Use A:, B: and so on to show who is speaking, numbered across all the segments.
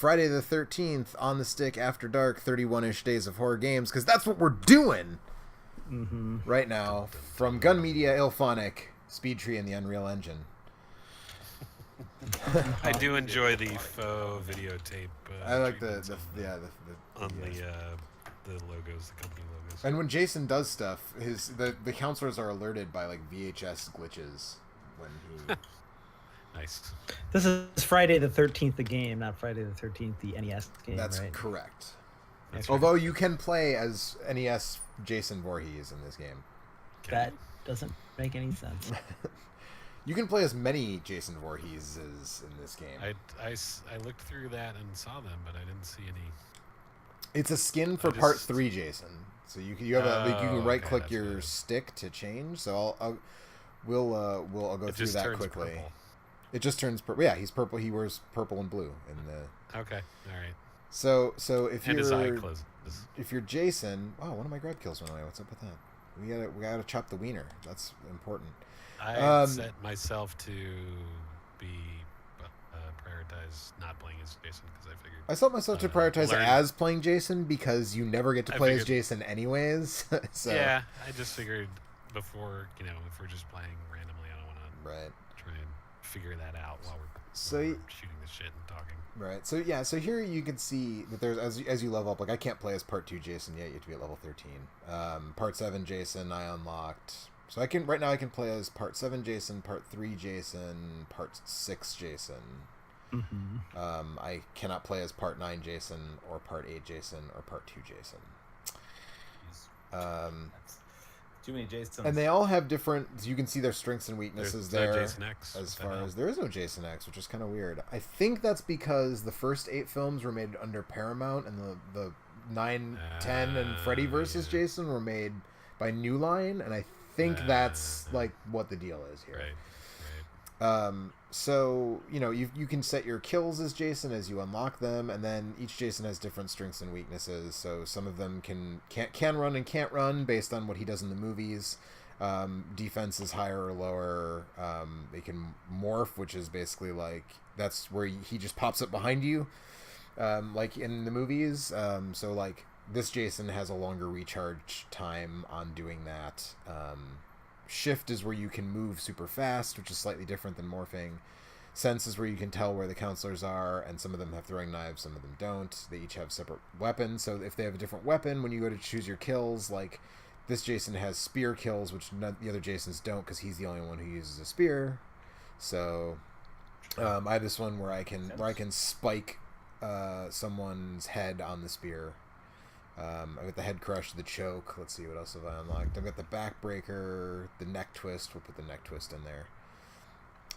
A: Friday the 13th on the stick after dark 31ish days of horror games, because that's what we're doing right now from Gun Media, Ilphonic, Speedtree, and the Unreal Engine.
B: I do enjoy the faux videotape.
A: I like
B: on the logos, the company logos.
A: And when Jason does stuff, the counselors are alerted by like VHS glitches when he.
C: Nice.
D: This is Friday the 13th, the game, not Friday the 13th, the NES game.
A: That's
D: right?
A: correct.
D: That's
A: Although you can play as NES Jason Voorhees in this game.
D: That doesn't make any sense.
A: You can play as many Jason Voorheeses in this game.
B: I looked through that and saw them, but I didn't see any.
A: It's a skin for part 3 Jason. So you can right click your stick to change. So I'll go through that quickly.
B: Purple.
A: It just turns purple. Yeah, he's purple. He wears purple and blue in the.
B: Okay, all right.
A: So if
B: and
A: you're
B: his eye closes.
A: If you're Jason, one of my grab kills went away. What's up with that? We gotta chop the wiener. That's important.
B: I set myself to be prioritize not playing as Jason because I figured.
A: I set myself to prioritize as playing Jason because you never get to play as Jason anyways. So.
B: Yeah, I just figured before if we're just playing randomly, I don't want to try and figure that out while we're shooting the shit and talking.
A: Right. So yeah. So here you can see that there's as you level up. Like I can't play as part 2 Jason yet. You have to be at level 13. Part 7 Jason I unlocked. So I can play as part 7 Jason, part 3 Jason, part 6 Jason.
D: Mm-hmm.
A: I cannot play as part 9 Jason or part 8 Jason or part 2 Jason.
C: Too many Jasons.
A: And they all have different. You can see their strengths and weaknesses there.
B: No Jason X.
A: As far as there is no Jason X, which is kind of weird. I think that's because the first 8 films were made under Paramount, and the 9, 10, and Freddy versus Jason were made by New Line, and I think that's like what the deal is here.
B: Right.
A: So you can set your kills as Jason as you unlock them, and then each Jason has different strengths and weaknesses. So some of them can run and can't run based on what he does in the movies. Defense is higher or lower. They can morph, which is basically like that's where he just pops up behind you, like in the movies. So like this Jason has a longer recharge time on doing that. Shift is where you can move super fast, which is slightly different than morphing. Sense is where you can tell where the counselors are, and some of them have throwing knives, some of them don't. They each have separate weapons, so if they have a different weapon, when you go to choose your kills, like this Jason has spear kills, which the other Jasons don't, because he's the only one who uses a spear. So I have this one where I can spike someone's head on the spear. I've got the head crush, the choke. Let's see, what else have I unlocked? I've got the backbreaker, the neck twist. We'll put the neck twist in there.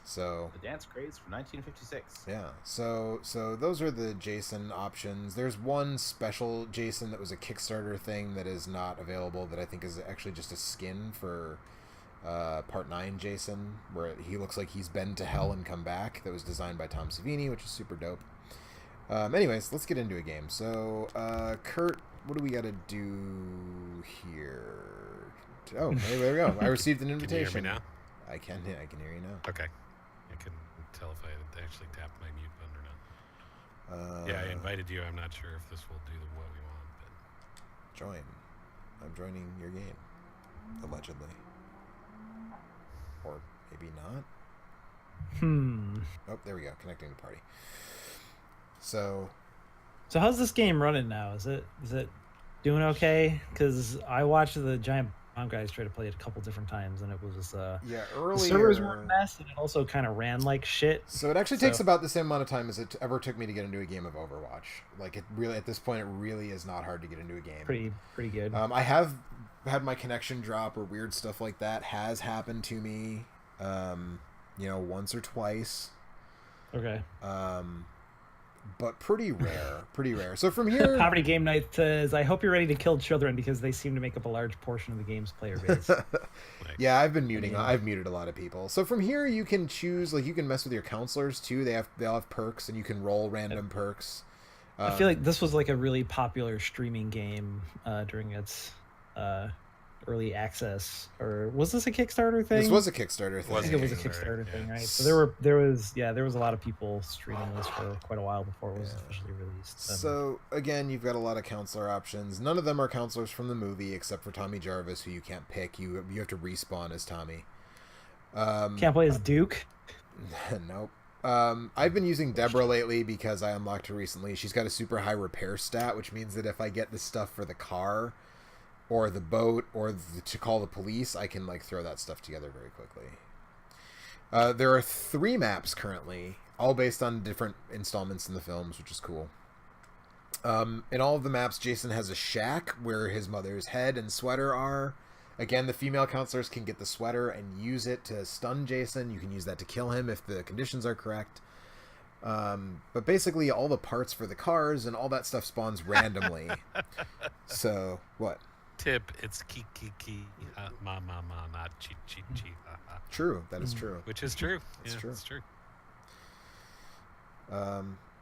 A: So
C: the dance craze from 1956.
A: Yeah. So those are the Jason options. There's one special Jason that was a Kickstarter thing that is not available. That I think is actually just a skin for part 9 Jason, where he looks like he's been to hell and come back. That was designed by Tom Savini, which is super dope. Anyways, let's get into a game. So Kurt, what do we got to do here? Oh, hey, there we go. I received an invitation.
B: Can you hear me now?
A: I can hear you now.
B: Okay. I can tell if I actually tapped my mute button or not. Yeah, I invited you. I'm not sure if this will do what we want, but
A: join. I'm joining your game, allegedly, or maybe not. Oh, there we go. Connecting to party. So
D: how's this game running now? Is it doing okay? Because I watched the Giant Bomb guys try to play it a couple different times, and it was
A: earlier.
D: The servers were a mess, and it also kind of ran like shit.
A: So it actually takes about the same amount of time as it ever took me to get into a game of Overwatch. Like it really, at this point, it really is not hard to get into a game.
D: Pretty good.
A: I have had my connection drop or weird stuff like that has happened to me. Once or twice.
D: Okay.
A: But pretty rare. So from here,
D: Poverty Game Night says, "I hope you're ready to kill children because they seem to make up a large portion of the game's player base."
A: Yeah, I've been muting. I've muted a lot of people. So from here, you can choose. Like you can mess with your counselors too. They all have perks, and you can roll random perks.
D: I feel like this was like a really popular streaming game during its early access, or was this a Kickstarter thing?
A: This was a Kickstarter thing.
D: I think it was a
B: Kickstarter,
D: Kickstarter thing,
B: yeah.
D: right? So there was a lot of people streaming this for quite a while before it was officially released.
A: So again, you've got a lot of counselor options. None of them are counselors from the movie, except for Tommy Jarvis, who you can't pick. You have to respawn as Tommy.
D: Can't play as Duke.
A: Nope. I've been using Deborah lately because I unlocked her recently. She's got a super high repair stat, which means that if I get the stuff for the car or the boat or to call the police, I can like throw that stuff together very quickly. There are 3 maps currently, all based on different installments in the films, which is cool. In all of the maps, Jason has a shack where his mother's head and sweater are. Again, the female counselors can get the sweater and use it to stun Jason. You can use that to kill him if the conditions are correct. But basically, all the parts for the cars and all that stuff spawns randomly. So, what?
B: Tip, it's ki, ma, not chi,
A: True, that is true.
B: Which is true.
A: It's true.
B: It's true.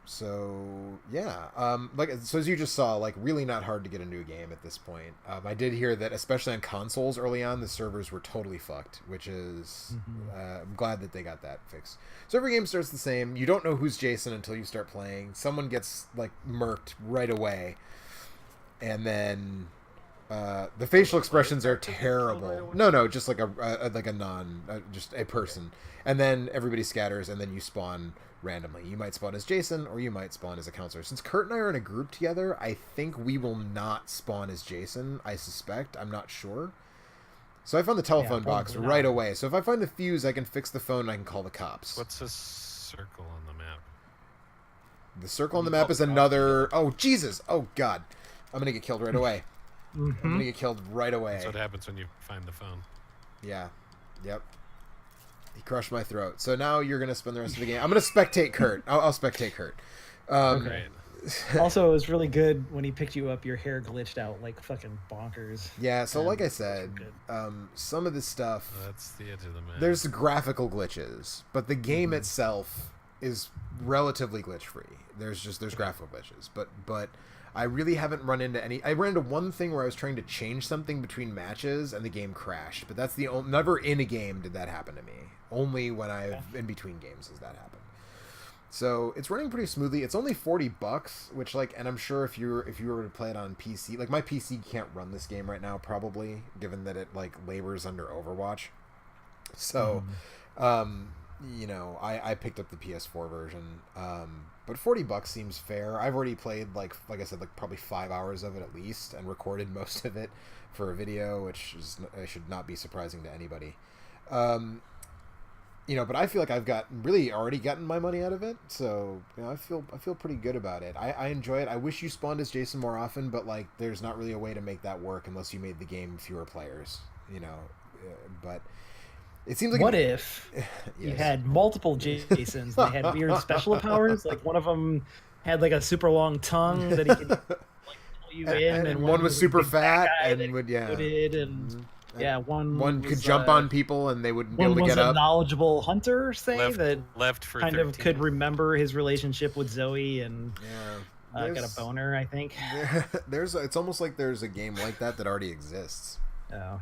A: So as you just saw, like really not hard to get a new game at this point. I did hear that especially on consoles early on, the servers were totally fucked, which is I'm glad that they got that fixed. So every game starts the same. You don't know who's Jason until you start playing. Someone gets like murked right away, and then the facial expressions are terrible. No, just like just a person, and then everybody scatters, and then you spawn randomly. You might spawn as Jason, or you might spawn as a counselor. Since Kurt and I are in a group together, I think we will not spawn as Jason. I suspect. I'm not sure. So I found the telephone box right away. So if I find the fuse, I can fix the phone and I can call the cops.
B: What's this circle on the map?
A: The circle on the map is another... Oh, Jesus! Oh, God. I'm going to get killed right away. I'm going to get killed right away.
B: That's what happens when you find the phone.
A: Yeah. Yep. He crushed my throat. So now you're going to spend the rest of the game. I'm going to spectate Kurt. I'll spectate Kurt.
B: Great.
D: Also, it was really good when he picked you up. Your hair glitched out like fucking bonkers.
A: Yeah, so like I said, some of this stuff...
B: That's the edge of the map.
A: There's graphical glitches, but the game itself is relatively glitch-free. There's graphical glitches, but I really haven't run into any... I ran into one thing where I was trying to change something between matches and the game crashed, but that's the only... Never in a game did that happen to me. Only when in between games does that happen. So it's running pretty smoothly. It's only $40, which and I'm sure if you were to play it on PC, like my PC can't run this game right now probably, given that it labors under Overwatch. So, I picked up the PS4 version. But $40 seems fair. I've already played like I said, probably 5 hours of it at least, and recorded most of it for a video, which should not be surprising to anybody. But I feel like I've already gotten my money out of it, so I feel pretty good about it. I enjoy it. I wish you spawned as Jason more often, but there's not really a way to make that work unless you made the game fewer players. But it seems like
D: what if you had multiple Jasons? They had weird special powers. Like one of them had a super long tongue that he could pull you in, and
A: one was super fat and
D: one
A: could jump on people and they wouldn't be able to get up.
D: One was a knowledgeable hunter,
B: left for
D: kind
B: 13.
D: of could remember his relationship with Zoe and got a boner, I think.
A: It's almost like there's a game like that already exists.
D: Oh.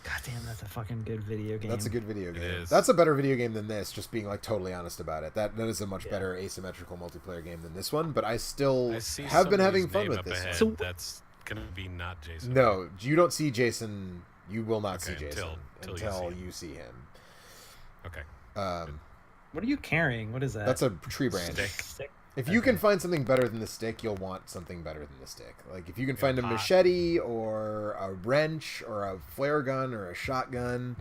D: God damn, that's a fucking good video game.
A: That's a good video game.
B: It is.
A: That's a better video game than this, just being totally honest about it. That is a much better asymmetrical multiplayer game than this one, but I still have been having fun with this one.
B: So that's going to be not Jason.
A: No, you don't see Jason. You will not see Jason
B: until
A: you see him.
B: Okay.
D: What are you carrying? What is that?
A: That's a tree branch.
D: Stick.
A: If you can find something better than the stick, you'll want something better than the stick. If you can find a machete or a wrench or a flare gun or a shotgun.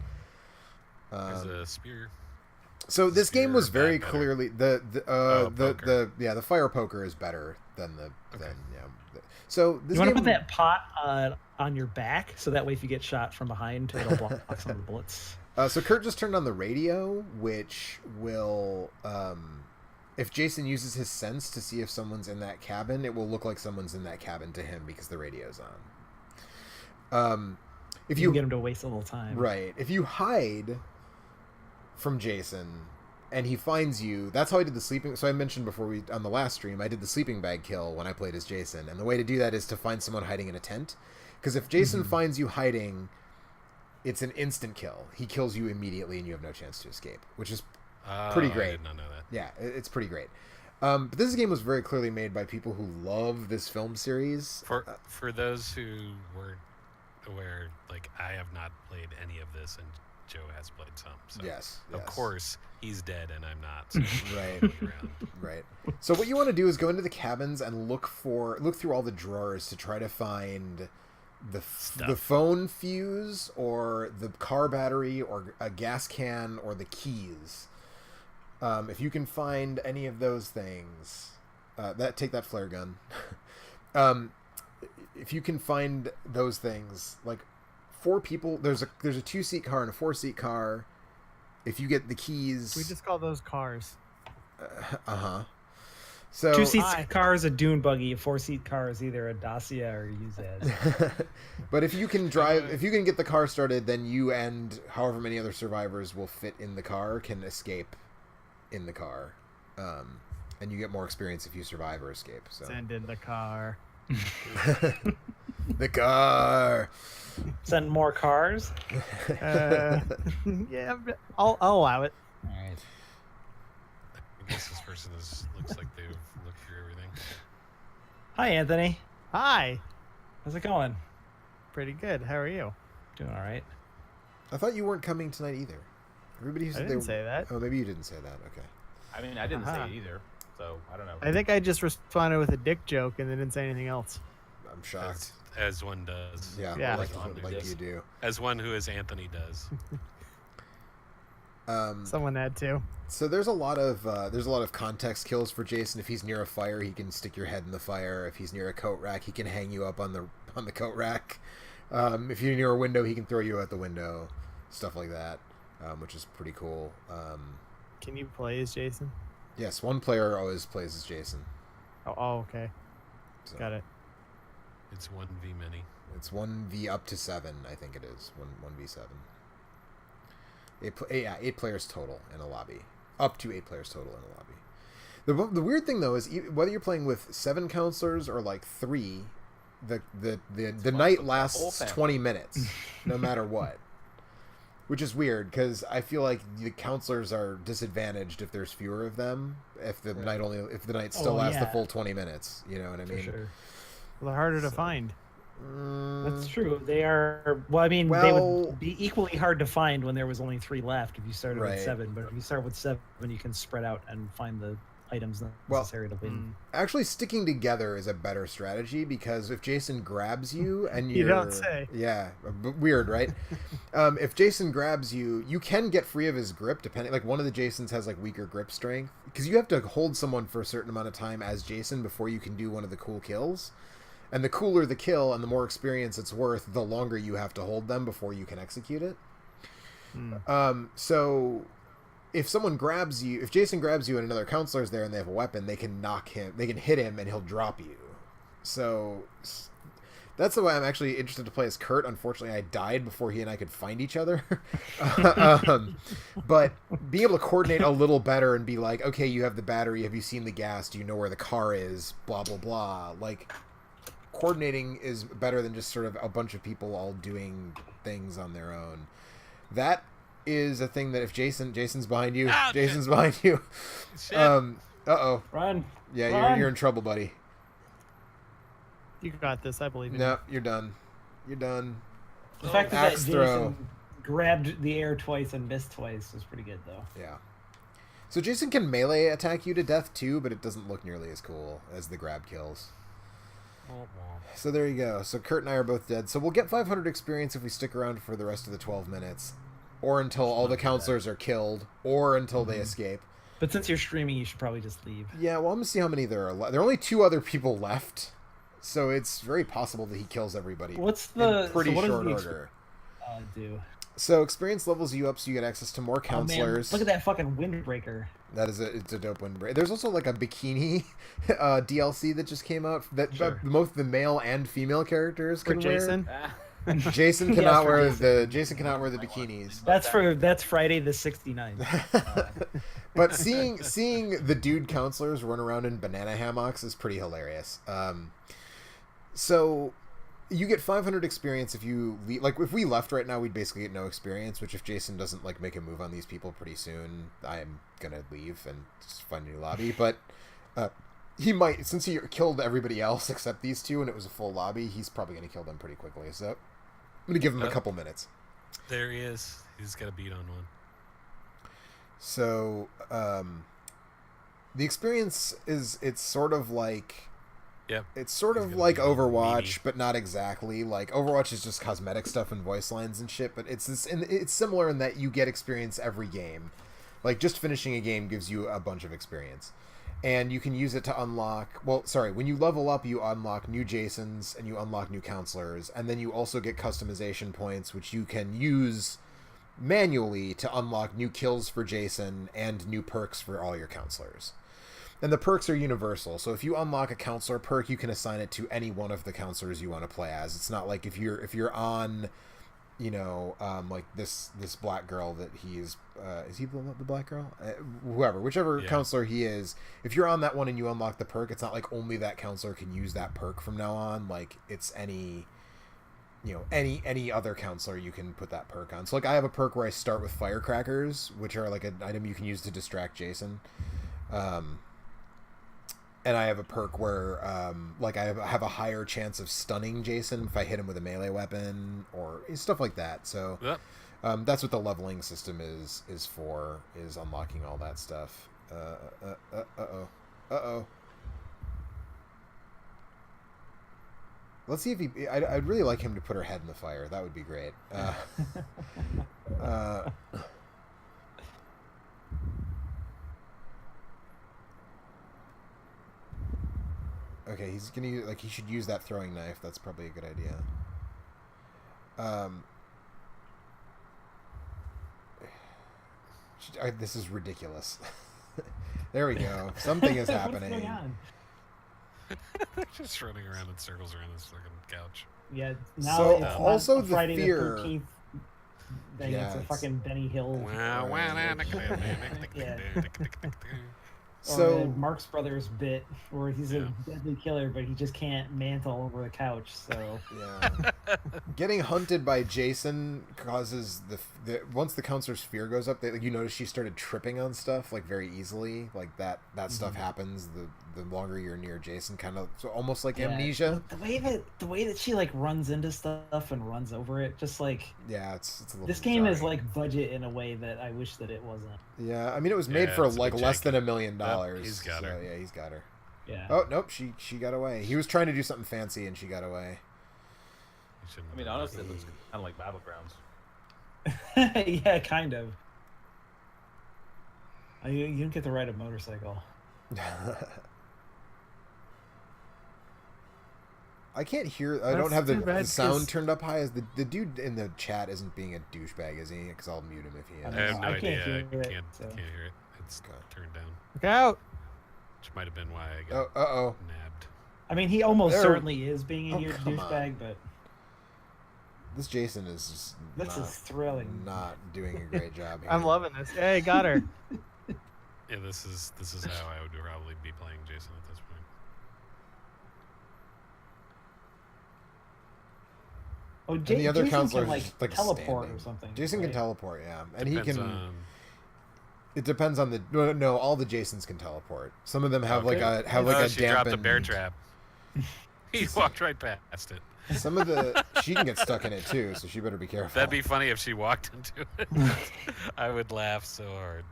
B: There's a spear.
A: So this game was very clearly the fire poker is better than the So this
D: you want to put that pot on your back so that way if you get shot from behind, it'll block some of the bullets.
A: So Kurt just turned on the radio, which will, if Jason uses his sense to see if someone's in that cabin, it will look like someone's in that cabin to him because the radio's on. If you
D: get him to waste a little time,
A: right? If you hide from Jason, and he finds you. That's how I did the sleeping. So I mentioned before on the last stream, I did the sleeping bag kill when I played as Jason. And the way to do that is to find someone hiding in a tent. Because if Jason finds you hiding, it's an instant kill. He kills you immediately, and you have no chance to escape, which is pretty great.
B: I did not know that.
A: Yeah, it's pretty great. But this game was very clearly made by people who love this film series.
B: For those who weren't aware, like, I have not played any of this, and Joe has played some. So
A: yes.
B: Of course, he's dead and I'm not. So
A: Right. Right. So what you want to do is go into the cabins and look through all the drawers to try to find the phone fuse or the car battery or a gas can or the keys. If you can find any of those things, take that flare gun. If you can find those things, like 4 people, there's a 2-seat car and a 4-seat car. If you get the keys,
E: We just call those cars.
A: So
D: 2-seat car is a dune buggy. A 4-seat car is either a Dacia or a Yuzaz.
A: But if you can if you can get the car started, then you and however many other survivors will fit in the car can escape in the car, and you get more experience if you survive or escape. So
E: Send in the car.
A: the car.
D: Send more cars.
E: Yeah, I'll allow it.
D: All right.
B: I guess this person looks like they've looked through everything.
D: Hi, Anthony.
E: Hi.
D: How's it going?
E: Pretty good. How are you?
D: Doing all right.
A: I thought you weren't coming tonight either. Everybody
E: I
A: said
E: didn't say that.
A: Oh, maybe you didn't say that. Okay.
C: I mean, I didn't
E: Uh-huh.
C: say it either, so I don't know.
E: I think I just responded with a dick joke and then didn't say anything else.
A: I'm shocked.
B: As one does.
A: Yeah,
E: Yeah.
A: like
C: Yes.
A: you do.
B: As one who is Anthony does.
E: Someone had to.
A: So there's a lot of context kills for Jason. If he's near a fire, he can stick your head in the fire. If he's near a coat rack, he can hang you up on the coat rack. If you're near a window, he can throw you out the window. Stuff like that, which is pretty cool.
E: Can you play as Jason?
A: Yes, one player always plays as Jason.
E: Oh, okay.
A: So
E: Got it.
B: It's 1v many.
A: It's 1v up to 7, I think it is. 1v7. 8 players total in a lobby. Up to 8 players total in a lobby. The weird thing though is whether you're playing with 7 counselors or like 3, the night lasts 20 minutes, no matter what. Which is weird because I feel like the counselors are disadvantaged if there's fewer of them. If the night still lasts the full 20 minutes, you know what I mean?
D: For sure.
E: Well, they're harder to find.
D: That's true. They are. Well, I mean, they would be equally hard to find when there was only 3 left if you started with 7. But if you start with 7, you can spread out and find the items necessary to win.
A: Actually, sticking together is a better strategy because if Jason grabs you and
E: You don't say.
A: Yeah, weird, right? If Jason grabs you, you can get free of his grip. Depending, like one of the Jasons has like weaker grip strength because you have to hold someone for a certain amount of time as Jason before you can do one of the cool kills. And the cooler the kill and the more experience it's worth, the longer you have to hold them before you can execute it. So if someone grabs you, if Jason grabs you and another counselor's there and they have a weapon, they can hit him and he'll drop you. So that's the way I'm actually interested to play as Kurt. Unfortunately, I died before he and I could find each other. But being able to coordinate a little better and be like, okay, you have the battery. Have you seen the gas? Do you know where the car is? Blah, blah, blah. Like, coordinating is better than just sort of a bunch of people all doing things on their own. That is a thing that if Jason's behind you, Jason's behind you.
B: Shit.
A: Uh-oh.
D: Run.
A: Yeah,
D: Run.
A: you're in trouble, buddy.
E: You got this. I believe in
A: No, you're done. You're done.
D: The fact that
A: Axe
D: Jason
A: throw.
D: grabbed the air twice and missed twice was pretty good, though.
A: Yeah. So Jason can melee attack you to death too, but it doesn't look nearly as cool as the grab kills. So there you go. So Kurt and I are both dead. So we'll get 500 experience if we stick around for the rest of the 12 minutes. Or until all the counselors are killed. Or until they escape.
D: But since you're streaming, you should probably just leave.
A: Yeah, well, I'm going to see how many there are. There are only 2 other people left. So it's very possible that he kills everybody.
D: What's the...
A: in pretty
D: so what
A: short
D: does the
A: order.
D: do?
A: So experience levels you up so you get access to more
D: Oh, man,
A: counselors.
D: look at that fucking windbreaker.
A: It's a dope windbreaker. There's also like a bikini DLC that just came out that both the male and female characters
E: For
A: can
E: Jason.
A: wear. Jason cannot
D: for
A: wear
D: Jason.
A: Jason cannot wear the bikinis.
D: That's Friday the 69th.
A: But seeing the dude counselors run around in banana hammocks is pretty hilarious. So you get 500 experience if you leave. Like, if we left right now, we'd basically get no experience, which if Jason doesn't, like, make a move on these people pretty soon, I am gonna leave and just find a new lobby. But he might, since he killed everybody else except these two and it was a full lobby, he's probably gonna kill them pretty quickly. So I'm gonna give him a couple minutes.
B: There he is. He's got a beat on one.
A: So the experience it's sort of like...
B: Yep.
A: It's sort of like Overwatch, but not exactly. Like, Overwatch is just cosmetic stuff and voice lines and shit, but it's similar in that you get experience every game. Like, just finishing a game gives you a bunch of experience. And you can use it to unlock... Well, sorry, when you level up, you unlock new Jasons, and you unlock new counselors, and then you also get customization points, which you can use manually to unlock new kills for Jason and new perks for all your counselors. And the perks are universal, so if you unlock a counselor perk, you can assign it to any one of the counselors you want to play as. It's not like if you're on, you know, like this black girl that is he the black girl? Whichever counselor he is, if you're on that one and you unlock the perk, it's not like only that counselor can use that perk from now on. Like, it's any other counselor you can put that perk on. So, like, I have a perk where I start with firecrackers, which are like an item you can use to distract Jason. And I have a perk where, like, I have a higher chance of stunning Jason if I hit him with a melee weapon or stuff like that. So that's what the leveling system is unlocking all that stuff. Uh-oh. Let's see if he... I'd really like him to put her head in the fire. That would be great. Okay, he's gonna use, like, he should use that throwing knife. That's probably a good idea. This is ridiculous. There we go. Something is happening.
D: What's going on?
B: They're just running around in circles around this fucking couch.
D: Yeah. Now
A: So,
D: it's
A: also
D: not
A: the
D: Friday
A: fear...
D: the 13th thing.
A: Yeah,
D: it's a
A: it's-
D: fucking Benny Hill.
A: So
D: Or Marx Brothers bit where he's a deadly killer, but he just can't mantle over the couch. So
A: yeah, getting hunted by Jason causes the once the counselor's fear goes up, you notice she started tripping on stuff like very easily. Like that stuff happens the longer you're near Jason, kind of so almost like amnesia.
D: The way that she like runs into stuff and runs over it, just like
A: it's a little.
D: This game is like budget in a way that I wish that it wasn't.
A: Yeah, I mean it was made for like less than $1 million.
B: He's got her.
A: Yeah, he's got her.
D: Yeah.
A: Oh nope, she got away. He was trying to do something fancy and she got away.
C: I mean, honestly, it looks kind of like Battlegrounds.
D: Yeah, kind of. You don't get to ride a motorcycle.
A: I can't hear. I don't have the sound turned up high. As the dude in the chat isn't being a douchebag, is he? Because I'll mute him if he is.
B: I have no idea.
D: Can't hear it,
B: Can't hear it. It's turned down.
E: Look out!
B: Which might have been why I got nabbed.
D: I mean, he almost certainly is being a huge
A: come
D: douchebag, but
A: this Jason is just
D: this is thrilling.
A: Not doing a great job here.
E: I'm loving this. Hey, got her.
B: Yeah, this is how I would probably be playing Jason at this point.
D: Oh,
A: and the other
D: Jason
A: counselor
D: can,
A: is like
D: teleport
A: standing.
D: or something.
A: Jason
D: right?
A: can teleport, yeah, and
B: Depends
A: he can.
B: on...
A: It depends on the no. All the Jasons can teleport. Some of them have like a
B: she
A: dampened.
B: dropped a bear trap. He walked right past it.
A: Some of she can get stuck in it too, so she better be careful.
B: That'd be funny if she walked into it. I would laugh so hard.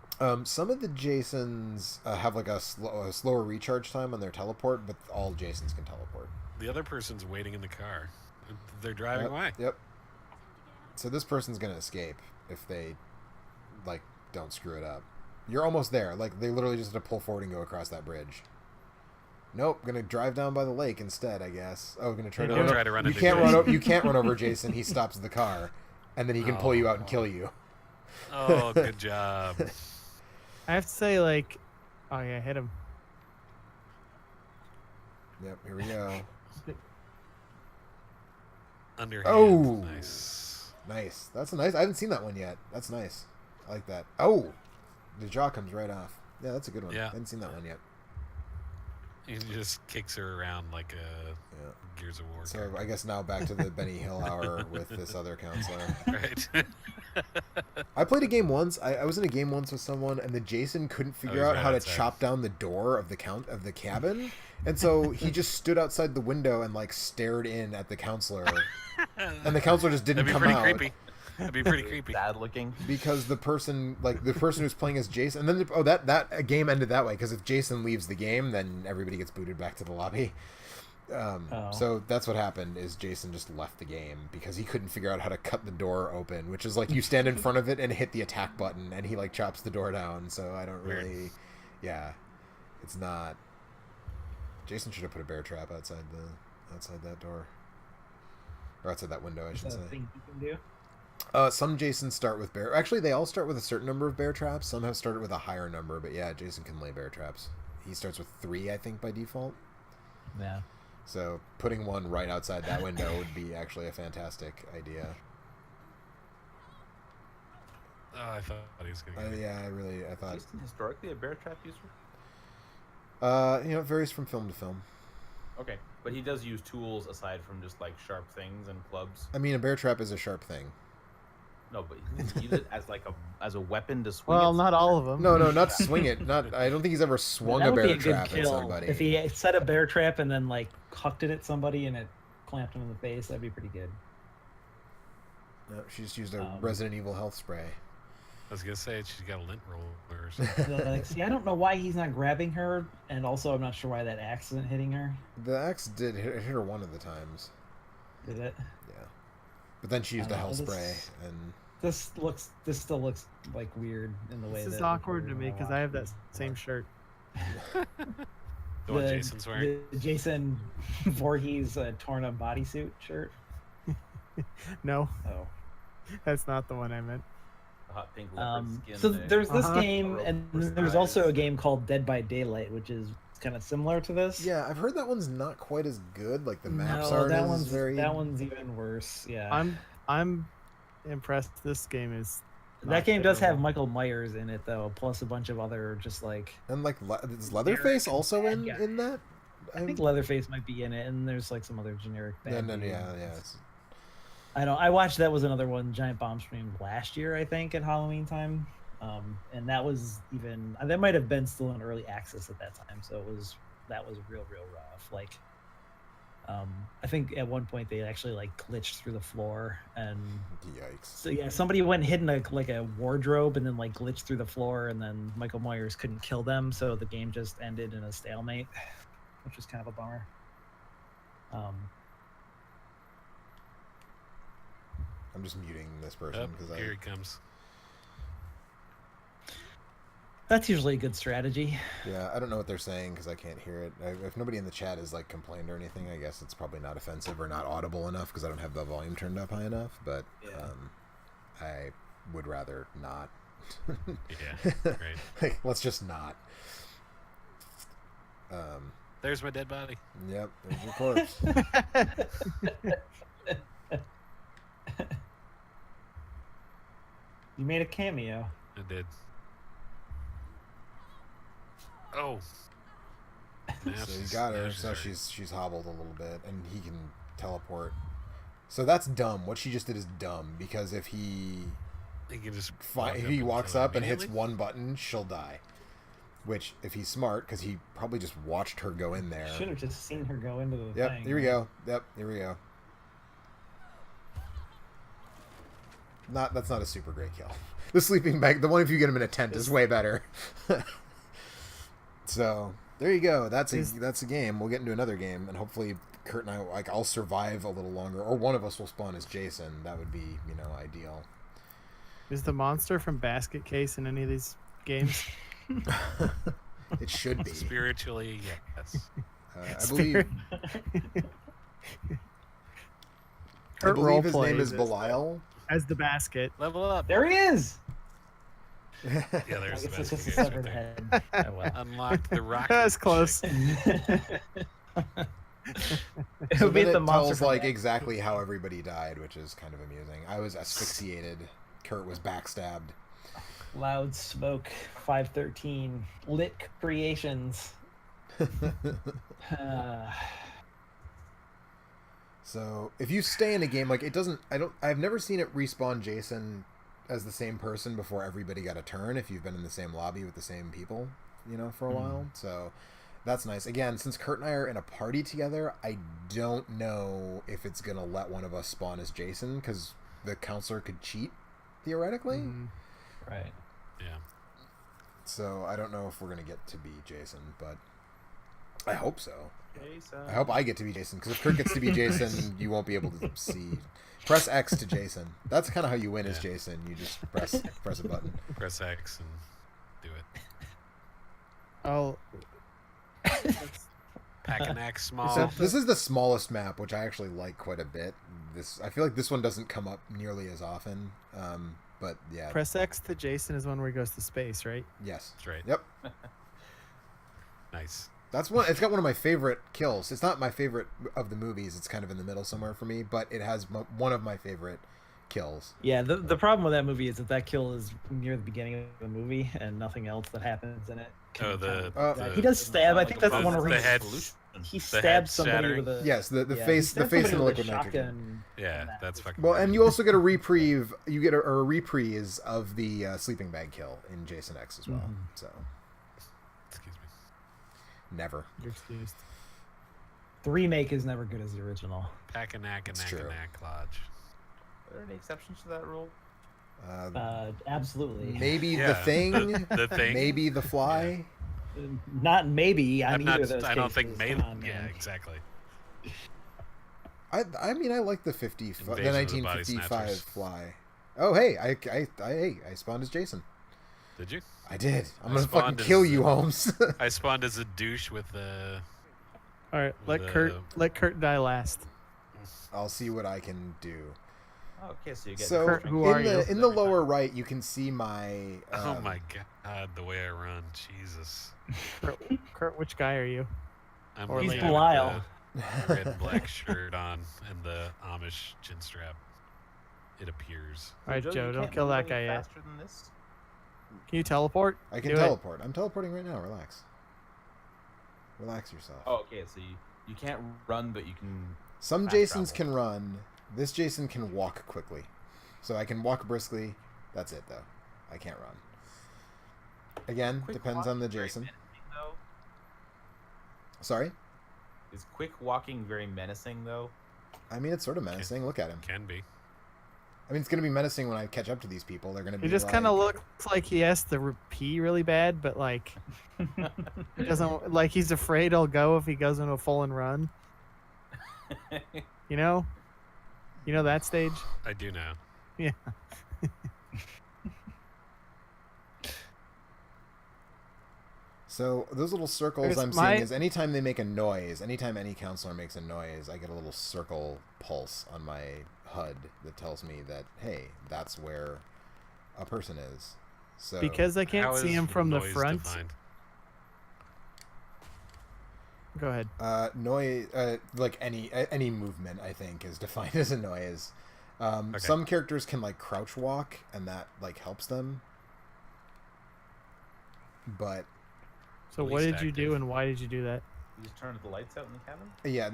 A: Some of the Jasons have like a slower recharge time on their teleport, but all Jasons can teleport.
B: The other person's waiting in the car. They're driving away.
A: Yep. So this person's gonna escape if they like don't screw it up. You're almost there. Like they literally just have to pull forward and go across that bridge. Nope, gonna drive down by the lake instead, I guess. Oh, gonna try to run. You can't run. You can't run over Jason. He stops the car, and then he can pull you out and kill you.
B: Oh, good job.
E: I have to say, like, oh yeah, hit him.
A: Yep, here we go.
B: Underhand.
A: Oh,
B: nice.
A: Nice. That's nice. I haven't seen that one yet. That's nice. I like that. Oh, The jaw comes right off. Yeah, that's a good one.
B: Yeah.
A: I haven't seen that one yet.
B: He just kicks her around like a Gears of War.
A: So
B: character.
A: I guess now back to the Benny Hill hour with this other counselor.
B: Right.
A: I played a game once. I was in a game once with someone, and the Jason couldn't figure out
B: right
A: how to
B: outside.
A: chop down the door of the cabin, and so he just stood outside the window and like stared in at the counselor, and the counselor just didn't
B: That'd be
A: come
B: pretty
A: out.
B: creepy. That'd be pretty creepy.
C: Bad looking.
A: Because the person who's playing as Jason, and then that game ended that way, because if Jason leaves the game, then everybody gets booted back to the lobby. So that's what happened, is Jason just left the game because he couldn't figure out how to cut the door open, which is like you stand in front of it and hit the attack button, and he like chops the door down. So I don't really, it's not. Jason should have put a bear trap outside that door, or outside that window, I should say.
D: Thing you can do.
A: Some Jasons start with bear. Actually, they all start with a certain number of bear traps. Some have started with a higher number, but yeah, Jason can lay bear traps. He starts with 3, I think, by default.
D: Yeah.
A: So putting one right outside that window would be actually a fantastic idea.
B: Oh, I thought he was going to get it.
A: I thought.
C: Jason historically a bear trap user?
A: It varies from film to film.
C: Okay, but he does use tools aside from just like sharp things and clubs.
A: I mean, a bear trap is a sharp thing.
C: No, but he use it as a weapon to swing.
E: Well,
C: it
E: not all of them.
A: No, not swing it. I don't think he's ever swung
D: That
A: a
D: would be
A: bear
D: a good
A: trap at
D: kill.
A: somebody.
D: If he set a bear trap and then like hucked it at somebody and it clamped him in the face, that'd be pretty good.
A: No, she just used a Resident Evil health spray.
B: I was going to say, she's got a lint roller or something.
D: Like, see, I don't know why he's not grabbing her, and also I'm not sure why that axe isn't hitting her.
A: The axe did hit her one of the times.
D: Did it?
A: Yeah, but then she used a
D: I don't
A: health
D: know,
A: spray, and
D: This still looks like weird in the way.
E: This is
D: that
E: awkward to me because I have that same shirt.
B: The one Jason's wearing?
D: The Jason Voorhees torn up bodysuit shirt.
E: No,
D: Oh.
E: that's not the one I meant.
C: The hot pink leopard skin.
D: So there's this
E: Uh-huh.
D: game, and there's also a game called Dead by Daylight, which is kind of similar to this.
A: yeah, I've heard that one's not quite as good. Like the maps
D: No,
A: aren't
D: that
A: as
D: one's
A: very.
D: that one's even worse. Yeah.
E: I'm impressed. This game is.
D: That
E: not
D: game does have
E: terrible.
D: Michael Myers in it though, plus a bunch of other just like.
A: And like, is Leatherface also
D: bad
A: in
D: guy.
A: that?
D: I think Leatherface might be in it, and there's like some other generic.
A: Yeah,
D: bad dudes.
A: it's-
D: I watched that was another one, Giant Bomb Stream, last year I think at Halloween time, and that was even that might have been still in early access at that time, so that was real rough. Like, I think at one point they actually like glitched through the floor, and
A: Yikes.
D: so yeah, somebody went and hid in a wardrobe and then like glitched through the floor, and then Michael Myers couldn't kill them, so the game just ended in a stalemate, which was kind of a bummer.
A: I'm just muting this person
B: Oh,
A: because
B: here he comes.
D: That's usually a good strategy.
A: I don't know what they're saying because I can't hear it. If nobody in the chat has like complained or anything, I guess it's probably not offensive or not audible enough because I don't have the volume turned up high enough. But I would rather not.
B: Yeah, right.
A: Like, let's just not.
B: There's my dead body.
A: Yep, there's your corpse.
D: You made a cameo.
B: I did. Oh. Now
A: So you
B: she's-
A: got
B: now
A: her.
B: she's
A: So
B: hurt.
A: she's hobbled a little bit, and he can teleport. So that's dumb. What she just did is dumb because if he
B: He can just
A: if he walks up and hits one button, she'll die. Which, if he's smart, because he probably just watched her go in there.
D: Should have just seen her go into the
A: Yep,
D: thing.
A: here we go. Yep, here we go. That's not a super great kill. The sleeping bag, the one if you get him in a tent is way better. So there you go. That's a game. We'll get into another game, and hopefully Kurt and I, I'll survive a little longer, or one of us will spawn as Jason. That would be, ideal.
E: Is the monster from Basket Case in any of these games?
A: It should be.
B: Spiritually, yes.
A: I believe. I
E: Kurt
A: believe his name
E: roleplays
A: is Belial.
E: as the basket.
B: Level up.
D: There he is.
B: Yeah,
D: I
B: there's the
D: guess
B: best
D: it's just a
B: case
D: severed
B: right there.
D: head. Oh, well.
B: Unlocked the rocket.
E: That's close.
D: It
A: So
D: would be
A: then
D: the
A: it
D: monster
A: tells
D: from
A: like
D: that.
A: exactly how everybody died, which is kind of amusing. I was asphyxiated. Kurt was backstabbed.
D: Loud Smoke 513 Lit Creations.
A: So if you stay in a game, like it doesn't, I've never seen it respawn Jason as the same person before everybody got a turn if you've been in the same lobby with the same people, for a while. So that's nice. Again, since Kurt and I are in a party together, I don't know if it's gonna let one of us spawn as Jason because the counselor could cheat theoretically.
D: Right.
B: Yeah.
A: So I don't know if we're gonna get to be Jason, but I hope so.
C: Jason.
A: I hope I get to be Jason, because if Kurt gets to be Jason, you won't be able to see. Press X to Jason. That's kind of how you win as Jason. You just press a button.
B: Press X and do it.
E: Oh.
B: Pack an X small.
A: So this is the smallest map, which I actually like quite a bit. I feel like this one doesn't come up nearly as often. But yeah.
E: Press X to Jason is one where he goes to space, right?
A: Yes.
B: That's right.
A: Yep.
B: Nice.
A: That's one. It's got one of my favorite kills. It's not my favorite of the movies. It's kind of in the middle somewhere for me, but it has one of my favorite kills.
D: Yeah, the problem with that movie is that kill is near the beginning of the movie, and nothing else that happens in it. He does stab. I think that's the one where he stabs somebody with a
A: the face in the liquid
D: nitrogen.
B: Yeah, that's fucking.
A: Well, and you also get a reprieve. You get a reprise of the sleeping bag kill in Jason X as well. So.
B: Excuse me.
A: Never.
E: You're excused.
D: The remake is never good as the original.
B: Pack a knack lodge.
C: Are there any exceptions to that rule?
D: Absolutely.
A: Maybe the thing.
B: The thing.
A: Maybe the fly.
D: Yeah. Not maybe.
B: I'm not.
D: Of those
B: I don't
D: cases.
B: think maybe.
D: On,
B: yeah, exactly.
A: I mean, I like the 1955
B: Snatchers.
A: fly. Oh hey, I spawned as Jason.
B: Did you?
A: I did. I'm
B: I
A: gonna fucking
B: spawned
A: kill
B: as,
A: you, Holmes.
B: I spawned as a douche with the.
E: All right, let Kurt die last.
A: I'll see what I can do.
C: Oh, okay, so you get.
A: So
E: Kurt, who are you?
A: in the lower right, you can see my.
B: Oh my god, the way I run, Jesus.
E: Kurt, which guy are you?
B: I'm
E: Or
D: He's
B: looking
D: Belial.
B: at the red and black shirt on and the Amish chin strap. It appears.
E: All right,
C: Joe,
E: Joe,
C: you
E: don't
C: can't
E: kill
C: move
E: that
C: any
E: guy yet.
C: faster than this?
E: Can you teleport?
A: I can
E: Do it.
A: teleport. I'm teleporting right now. Relax. Relax yourself.
C: Oh, okay, so you can't run, but you can.
A: Some
C: fast
A: Jasons
C: travel.
A: can run. This Jason can walk quickly. So I can walk briskly. That's it, though. I can't run. Again,
C: Quick
A: depends on the
C: walking very
A: Jason.
C: menacing, though?
A: Sorry?
C: Is quick walking very menacing, though?
A: I mean, it's sort of menacing. Look at him.
B: Can be.
A: I mean, it's going to be menacing when I catch up to these people. They're going to be
E: He just
A: like...
E: kind of looks like he has to pee really bad, but like he doesn't like he's afraid he'll go if he goes into a full and run. You know that stage.
B: I do now.
E: Yeah.
A: So those little circles I'm seeing is anytime they make a noise, anytime any counselor makes a noise, I get a little circle pulse on my HUD that tells me that, hey, that's where a person is. So
E: Because I
B: How
E: can't see
B: is
E: him from the
B: noise
E: front.
B: defined?
E: Go ahead.
A: noise, like any movement, I think, is defined as a noise.
B: Okay.
A: Some characters can like crouch walk, and that like helps them. But
E: So
B: At
E: what
B: least
E: did you do,
B: active.
E: and why did you do that?
C: You just turn the lights out in the cabin?
A: yeah,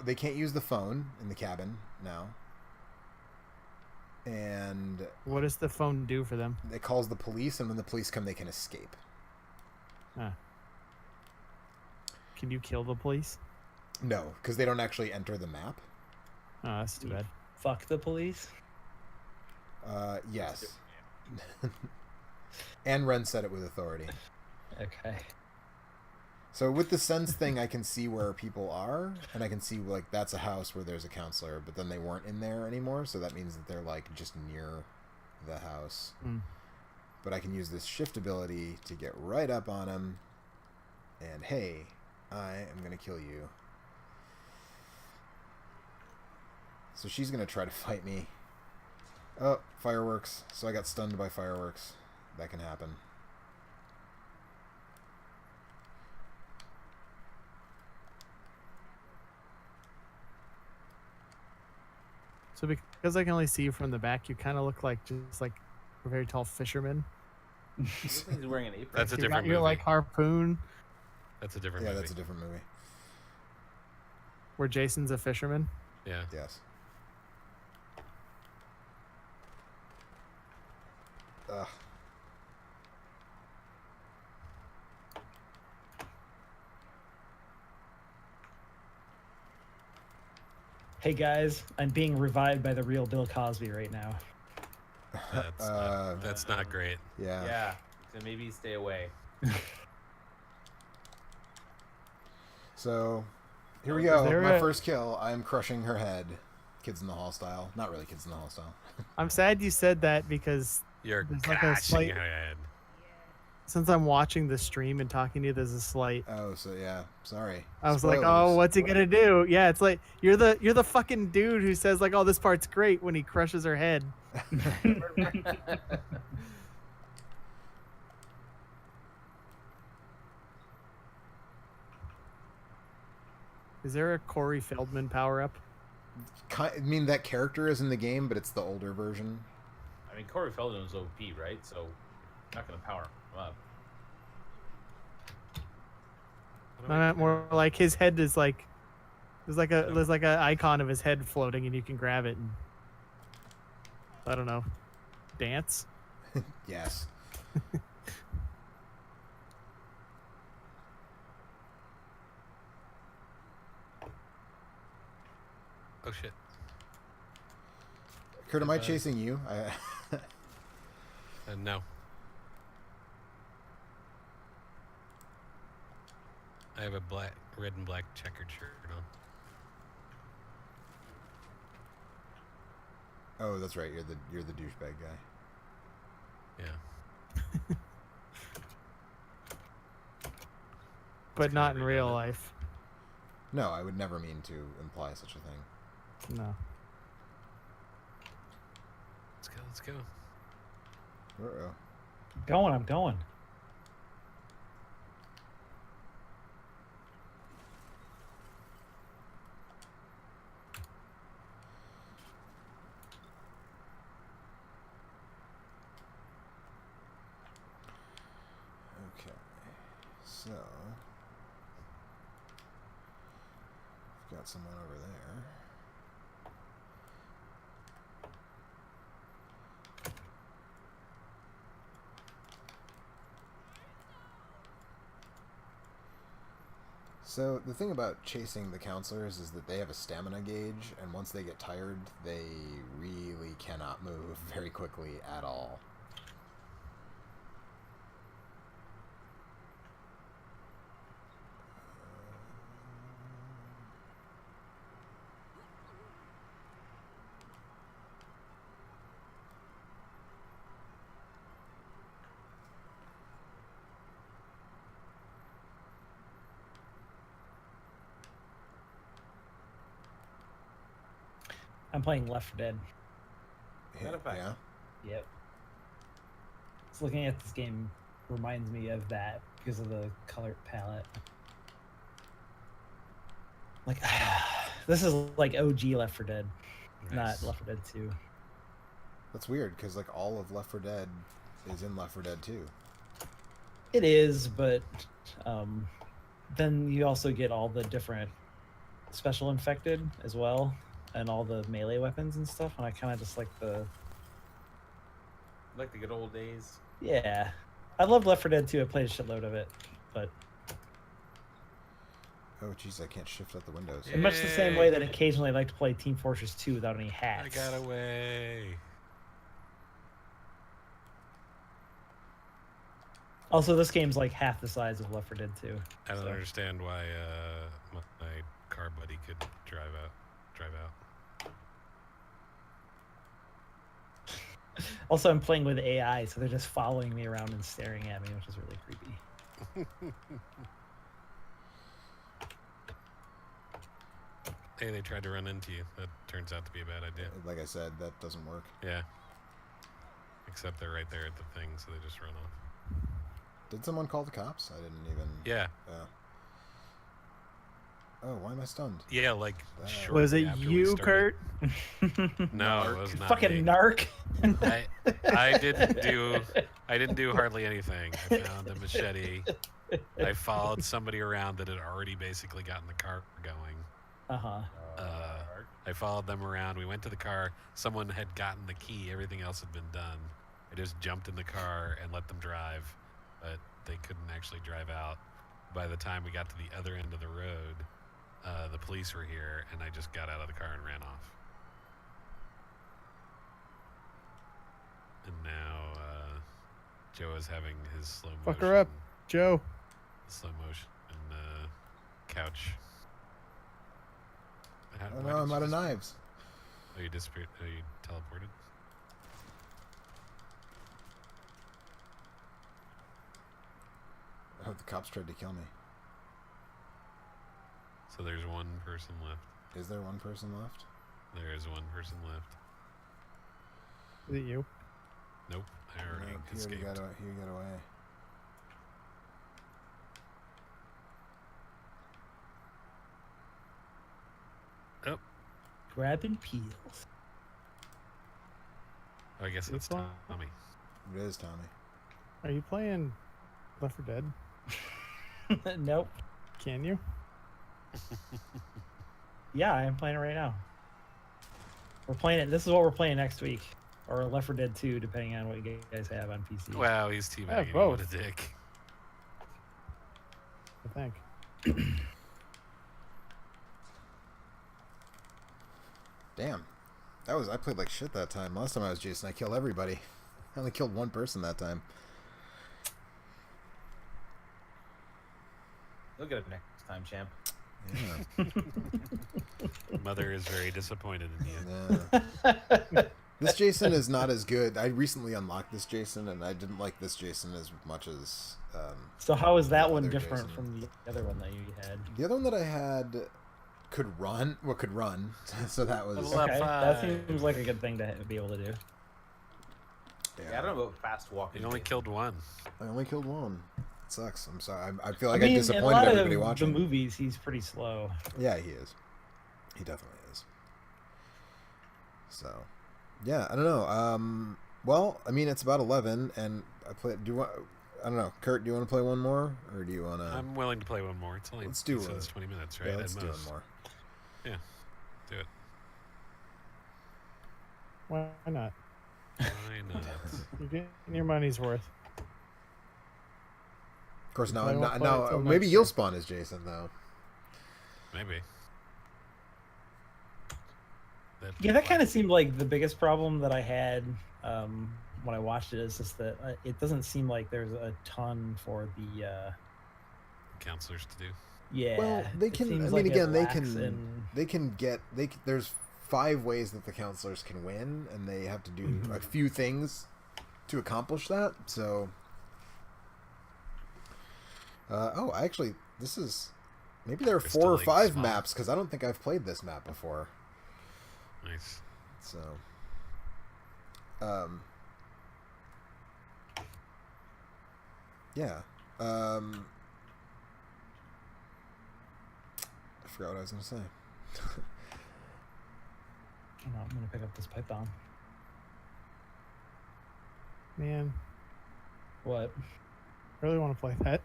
A: they can't use the phone in the cabin now. And
E: What does the phone do for them?
A: it calls the police, and when the police come, they can escape.
E: Can you kill the police?
A: No, because they don't actually enter the map.
E: Oh, that's too bad.
D: Fuck the police.
A: Yes. And Ren said it with authority.
D: Okay.
A: So with the sense thing, I can see where people are, and I can see like that's a house where there's a counselor, but then they weren't in there anymore, so that means that they're like just near the house.
E: Mm.
A: But I can use this shift ability to get right up on him, and hey, I am gonna kill you. So she's gonna try to fight me. Oh, fireworks. So I got stunned by fireworks. That can happen.
E: So because I can only see you from the back, you kind of look like just like a very tall fisherman.
C: He's wearing an apron.
B: That's a
E: You
B: different
E: got your
B: movie.
E: like harpoon
B: That's a different
A: Yeah,
B: movie.
A: that's a different movie.
E: where Jason's a fisherman.
B: Yeah.
A: Yes. Ugh.
D: Hey guys, I'm being revived by the real Bill Cosby right now.
B: That's not great.
A: Yeah.
C: Yeah. So maybe stay away.
A: So, here we
E: Is
A: go.
E: there
A: My
E: a-
A: first kill. I'm crushing her head. Kids in the Hall style. Not really Kids in the Hall style.
E: I'm sad you said that because
B: You're
E: There's like a
B: cashing
E: slight-
B: your head.
E: since I'm watching the stream and talking to you, there's a slight.
A: Oh, so yeah. Sorry.
E: I was like,
A: Spoilers.
E: oh, what's he gonna do? Yeah, it's like you're the fucking dude who says like, oh, this part's great when he crushes her head. Is there a Corey Feldman power up?
A: I mean, that character is in the game, but it's the older version.
C: I mean, Corey Feldman was OP, right? So, not gonna power him up.
B: What am I
E: Not more
B: doing?
E: like his head is like there's like a icon of his head floating and you can grab it and I don't know, dance.
A: Yes.
B: Oh shit.
A: Kurt, am I
B: Goodbye.
A: chasing you?
B: No. I have a red and black checkered shirt on.
A: Oh, that's right. You're the douchebag guy.
B: Yeah.
E: But not in
B: kinda
E: real
B: redundant.
E: life.
A: No, I would never mean to imply such a thing.
E: No.
B: Let's go. Let's go.
A: Uh-oh.
D: I'm going.
A: Okay. So, we've got someone over there. So the thing about chasing the counselors is that they have a stamina gauge, and once they get tired, they really cannot move very quickly at all.
D: I'm playing Left 4 Dead.
C: Matter of fact.
A: Yeah.
D: Yep. Just looking at this game reminds me of that because of the color palette. Like, this is like OG Left 4 Dead,
B: Nice.
D: not Left 4 Dead 2.
A: That's weird, because like all of Left 4 Dead is in Left 4 Dead 2.
D: It is, but then you also get all the different special infected as well, and all the melee weapons and stuff. And I kind of just like the
C: good old days.
D: yeah. I loved Left 4 Dead 2. I played a shitload of it, but
A: Oh jeez, I can't shift out the windows.
B: Yeah.
D: in much the same way that occasionally I like to play Team Fortress 2 without any
B: I
D: hats.
B: got away.
D: Also, this game's like half the size of Left 4 Dead 2.
B: I don't
D: So-
B: understand why my car buddy could drive out.
D: Also, I'm playing with AI, so they're just following me around and staring at me, which is really creepy.
B: Hey, they tried to run into you. That turns out to be a bad idea.
A: Like I said, that doesn't work.
B: Yeah. Except they're right there at the thing, so they just run off.
A: Did someone call the cops? I didn't even...
B: Yeah.
A: Oh, why am I stunned?
B: Yeah, like
E: Was it
B: shortly after we
E: you,
B: started.
E: Kurt?
B: No, it was not
D: Fucking
B: me.
D: narc.
B: I didn't do hardly anything. I found a machete. I followed somebody around that had already basically gotten the car going.
D: Uh-huh.
B: I followed them around. We went to the car. Someone had gotten the key. Everything else had been done. I just jumped in the car and let them drive, but they couldn't actually drive out. By the time we got to the other end of the road, the police were here, and I just got out of the car and ran off. And now Joe is having his slow motion.
E: Fuck her up, Joe.
B: Slow motion couch.
A: Oh no, I'm out of knives.
B: Oh, you disappeared? Oh, you teleported?
A: I hope the cops tried to kill me.
B: So there's one person left.
A: Is there one person left?
B: There is one person left.
E: Is it you?
B: Nope, I already escaped.
A: He got away.
B: Oh,
D: Grabbing peels.
B: I guess it's
E: It's
B: Tommy.
A: It is Tommy.
E: Are you playing Left 4 Dead?
D: Nope.
E: Can you?
D: Yeah, I am playing it right now. We're playing it. This is what we're playing next week, or Left 4 Dead 2, depending on what you guys have on PC.
B: Wow, he's teabagging.
E: Yeah,
B: What a
E: both.
B: dick.
E: I think.
A: Damn. I played like shit that time. Last time I was Jason, I killed everybody. I only killed one person that time.
C: You'll get it next time, champ.
A: Yeah.
B: Mother is very disappointed in you.
A: Yeah. This Jason is not as good. I recently unlocked this Jason, and I didn't like this Jason as much as.
D: So how is that
A: the
D: one
A: other
D: different
A: Jason.
D: from the other one that you had?
A: The other one that I had could run. Well, could run. So that was.
B: Level up.
D: Okay, that
B: 5.
D: seems like a good thing to be able to do.
C: Yeah, I don't know about fast walking.
B: You only killed one.
A: I only killed one. It sucks. I'm sorry. I feel like
D: I mean,
A: I
D: in a
A: disappointed
D: lot
A: everybody
D: of
A: watching.
D: the movies, he's pretty slow.
A: Yeah, he is. He definitely is. So, yeah, I don't know. Well, I mean, it's about 11, and I play. I don't know, Kurt. Do you want to play one more, or do you want to?
B: I'm willing to play one more. It's only
A: Let's do
B: it's
A: it.
B: 20 minutes, right?
A: Yeah,
B: at
A: let's do
B: most.
A: one more.
B: Yeah, do it.
E: Why not?
B: Why not?
E: You're getting your money's worth.
A: Of course, now
E: I
A: I'm
E: won't
A: not.
E: play it
A: Now
E: till
A: maybe
E: next
A: you'll
E: year.
A: spawn as Jason though.
B: Maybe.
D: Yeah, that kind of seemed like the biggest problem that I had when I watched it. Is just that it doesn't seem like there's a ton for the.
B: Counselors to do.
D: Yeah.
A: Well, they
D: it
A: can. I
D: seems
A: mean,
D: like it
A: again, they
D: lacks
A: can.
D: in-
A: They can get. There's 5 ways that the counselors can win, and they have to do a few things to accomplish that. So. Actually, this is. Maybe there are
B: Crystal
A: 4 or
B: Lake
A: 5
B: Swamp.
A: maps because I don't think I've played this map before.
B: Nice.
A: So. Yeah. I forgot what I was going to say.
D: Oh, no, I'm gonna pick up this pipe bomb.
E: Man,
D: What?
E: really want to play that.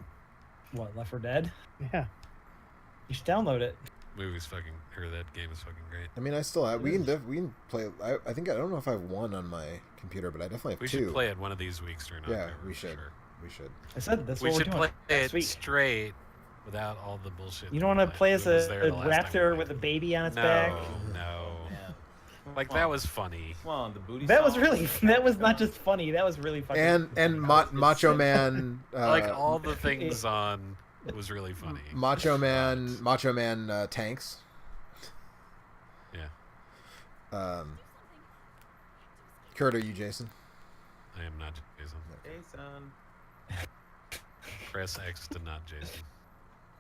D: What? Left 4 Dead?
E: Yeah.
D: You should download it.
B: Movie's fucking, or that game is fucking great.
A: I mean, I still have. We can play. I think I don't know if I have 1 on my computer, but I definitely have
B: We
A: 2.
B: should play it one of these weeks during
A: Yeah,
B: October.
A: we
B: for
A: should.
B: Sure.
A: We should.
D: I said that's
B: We
D: what
B: should
D: we're doing
B: play
D: next
B: it
D: week.
B: straight without all the bullshit.
D: You don't want to play as
B: Who was
D: a
B: there the last time we
D: raptor
B: played?
D: with a baby on its
B: No,
D: back?
B: no.
C: Yeah.
B: Like
C: Come
B: that
C: on.
B: was funny.
C: Come on, the booty.
D: That was
C: song.
D: really. That was not just funny. That was really fucking.
A: And Macho Man.
B: Like all the things on was really funny.
A: Macho Man tanks.
B: Yeah,
A: Kurt, are you Jason?
B: I am not Jason.
C: Jason.
B: Press X to not Jason.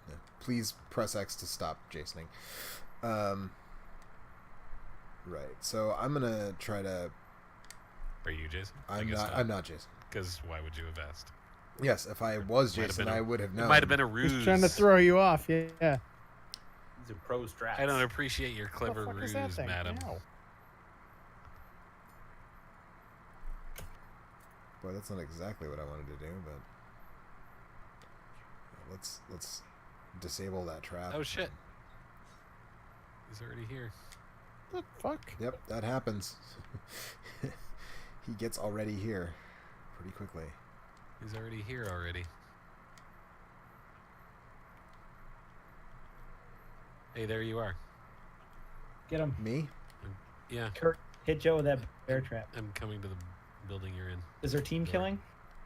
A: Yeah. Please press X to stop Jasoning. Right. So I'm gonna try to.
B: Are you Jason?
A: I'm not Jason.
B: Because why would you have asked?
A: Yes, if I was
B: Might have
A: Jason,
B: been a-
A: I would have known.
B: It might have been a ruse.
E: He's trying to throw you off. Yeah.
C: These are pro strats.
B: I don't appreciate your
E: What
B: clever
E: the fuck is that
B: ruse,
E: thing?
B: madam.
E: Ow.
A: Boy, that's not exactly what I wanted to do, but let's disable that trap.
B: Oh shit! He's already here.
E: What the fuck?
A: Yep, that happens. He gets already here pretty quickly.
B: He's already here already. Hey, there you are.
D: Get him.
A: Me?
B: Yeah,
D: Kurt, hit Joe with that bear trap.
B: I'm coming to the building you're in.
D: Is there team killing?